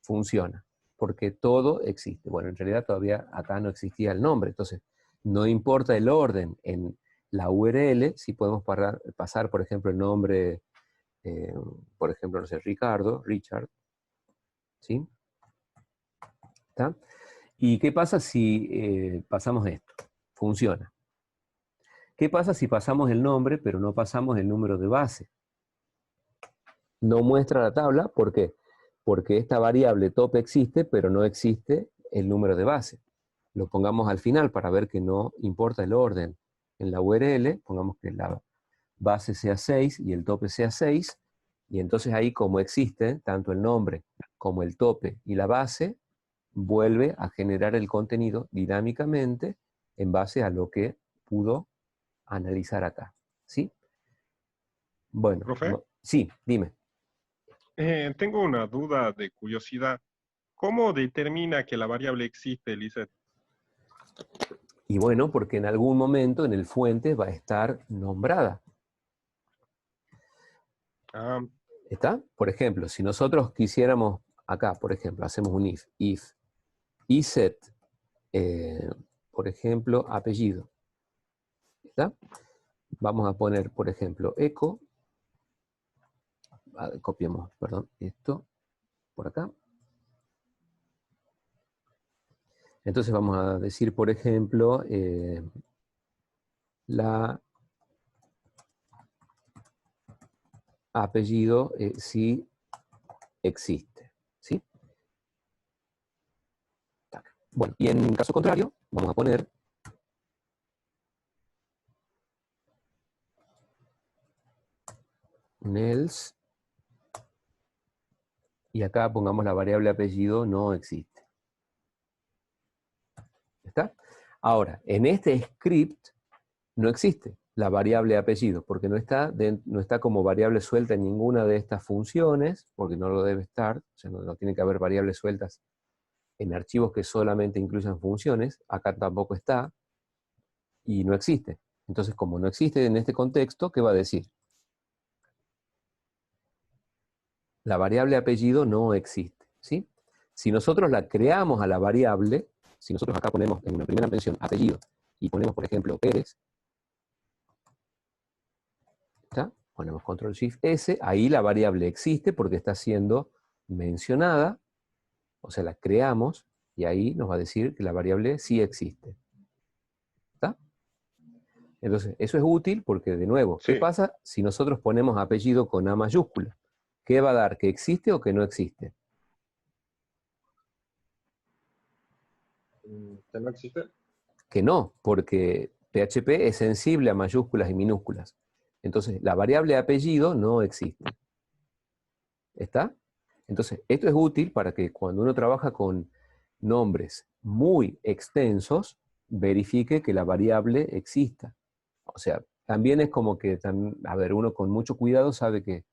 funciona, porque todo existe. Bueno, en realidad todavía acá no existía el nombre, entonces no importa el orden en la URL, si podemos pasar, por ejemplo, el nombre, por ejemplo, no sé, Richard, ¿sí? ¿Está? ¿Y qué pasa si pasamos esto? Funciona. ¿Qué pasa si pasamos el nombre, pero no pasamos el número de base? No muestra la tabla, ¿por qué? Porque esta variable top existe, pero no existe el número de base. Lo pongamos al final para ver que no importa el orden. En la URL, pongamos que la base sea 6 y el tope sea 6, y entonces ahí, como existe tanto el nombre como el tope y la base, vuelve a generar el contenido dinámicamente en base a lo que pudo analizar acá. ¿Sí? Bueno, ¿Profe? Sí, dime. Tengo una duda de curiosidad. ¿Cómo determina que la variable existe, Lizeth? Y bueno, porque en algún momento en el fuente va a estar nombrada. Ah, ¿Está? Por ejemplo, si nosotros quisiéramos, acá, por ejemplo, hacemos un if isEt, por ejemplo, apellido. ¿Está? Vamos a poner, por ejemplo, echo, copiemos, perdón, esto por acá. Entonces vamos a decir, por ejemplo, la apellido si existe, ¿sí? Bueno, y en caso contrario, vamos a poner un else, y acá pongamos la variable apellido no existe. ¿Está? Ahora, en este script no existe la variable apellido, porque no está como variable suelta en ninguna de estas funciones, porque no lo debe estar, o sea, no tiene que haber variables sueltas en archivos que solamente incluyan funciones, acá tampoco está, y no existe. Entonces, como no existe en este contexto, ¿qué va a decir? La variable apellido no existe, ¿sí? Si nosotros la creamos a la variable, si nosotros acá ponemos en una primera mención apellido, y ponemos, por ejemplo, Pérez, ¿está? Ponemos Control-Shift-S, ahí la variable existe porque está siendo mencionada, o sea, la creamos, y ahí nos va a decir que la variable sí existe. ¿Está? Entonces, eso es útil porque, de nuevo, ¿qué Sí. pasa si nosotros ponemos apellido con A mayúscula? ¿Qué va a dar? ¿Que existe o que no existe? ¿Que no existe? Que no, porque PHP es sensible a mayúsculas y minúsculas. Entonces, la variable apellido no existe. ¿Está? Entonces, esto es útil para que cuando uno trabaja con nombres muy extensos, verifique que la variable exista. O sea, también es como que, a ver, uno con mucho cuidado sabe que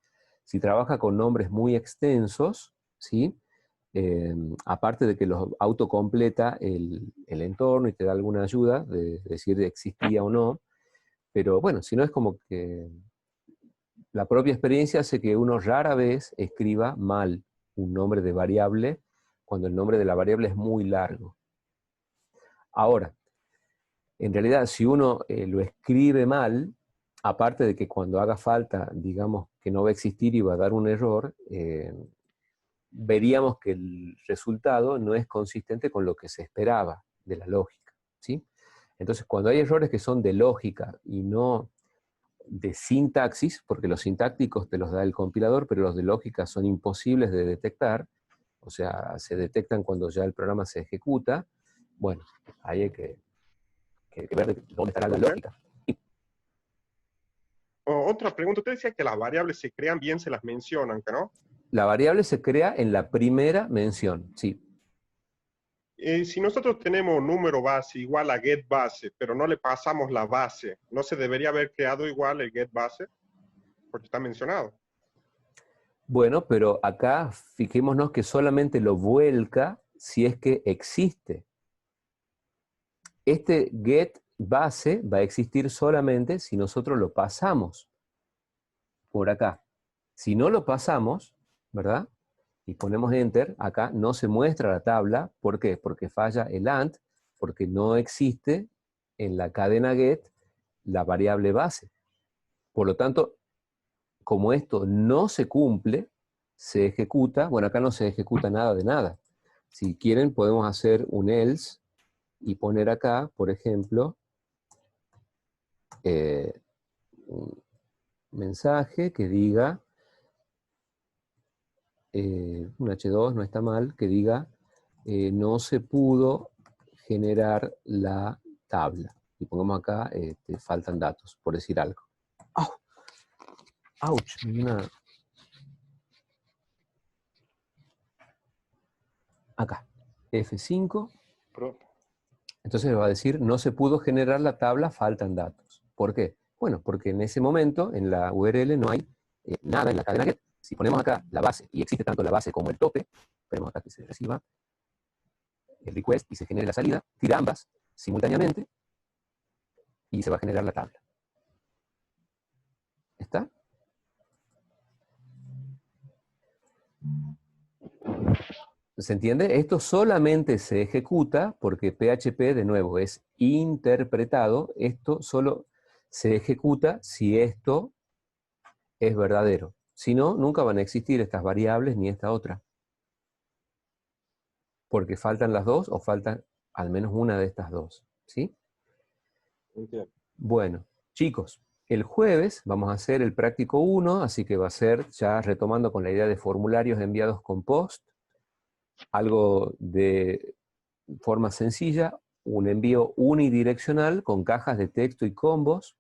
si trabaja con nombres muy extensos, ¿sí? Aparte de que los autocompleta el entorno y te da alguna ayuda de decir existía o no, pero bueno, si no es como que la propia experiencia hace que uno rara vez escriba mal un nombre de variable cuando el nombre de la variable es muy largo. Ahora, en realidad, si uno lo escribe mal, aparte de que cuando haga falta, digamos que no va a existir y va a dar un error, veríamos que el resultado no es consistente con lo que se esperaba de la lógica, ¿sí? Entonces, cuando hay errores que son de lógica y no de sintaxis, porque los sintácticos te los da el compilador, pero los de lógica son imposibles de detectar, o sea, se detectan cuando ya el programa se ejecuta, bueno, ahí hay que ver dónde estará la lógica. Otra pregunta, usted decía que las variables se crean bien, se las mencionan, ¿no? La variable se crea en la primera mención, sí. Si nosotros tenemos número base igual a get base, pero no le pasamos la base, ¿no se debería haber creado igual el get base? Porque está mencionado. Bueno, pero acá fijémonos que solamente lo vuelca si es que existe. Este get base va a existir solamente si nosotros lo pasamos por acá. Si no lo pasamos, ¿verdad? Y ponemos enter, acá no se muestra la tabla. ¿Por qué? Porque falla el AND, porque no existe en la cadena get la variable base. Por lo tanto, como esto no se cumple, se ejecuta, bueno, acá no se ejecuta nada de nada. Si quieren, podemos hacer un else y poner acá, por ejemplo, un mensaje que diga, un H2 no está mal, que diga, no se pudo generar la tabla. Y pongamos acá, faltan datos, por decir algo. ¡Au! ¡Auch! Acá, F5. Entonces va a decir, no se pudo generar la tabla, faltan datos. ¿Por qué? Bueno, porque en ese momento, en la URL, no hay nada en la cadena get. Si ponemos acá la base, y existe tanto la base como el tope, esperemos acá que se reciba el request y se genere la salida, tira ambas simultáneamente, y se va a generar la tabla. ¿Está? ¿Se entiende? Esto solamente se ejecuta porque PHP, de nuevo, es interpretado. Esto solo se ejecuta si esto es verdadero. Si no, nunca van a existir estas variables ni esta otra. Porque faltan las dos o faltan al menos una de estas dos. ¿Sí? Entiendo. Bueno, chicos, el jueves vamos a hacer el práctico 1, así que va a ser ya retomando con la idea de formularios enviados con post, algo de forma sencilla, un envío unidireccional con cajas de texto y combos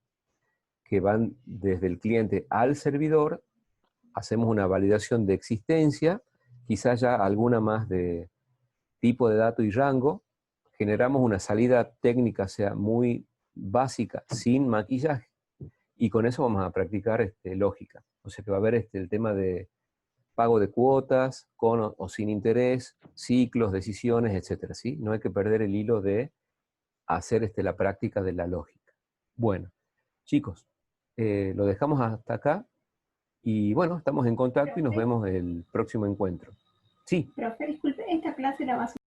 que van desde el cliente al servidor, hacemos una validación de existencia, quizás ya alguna más de tipo de dato y rango, generamos una salida técnica, sea muy básica, sin maquillaje, y con eso vamos a practicar lógica. O sea que va a haber el tema de pago de cuotas, con o sin interés, ciclos, decisiones, etcétera, ¿sí? No hay que perder el hilo de hacer la práctica de la lógica. Bueno, chicos, lo dejamos hasta acá, y bueno, estamos en contacto y nos vemos el próximo encuentro. Sí. Profe, disculpe, esta clase la va a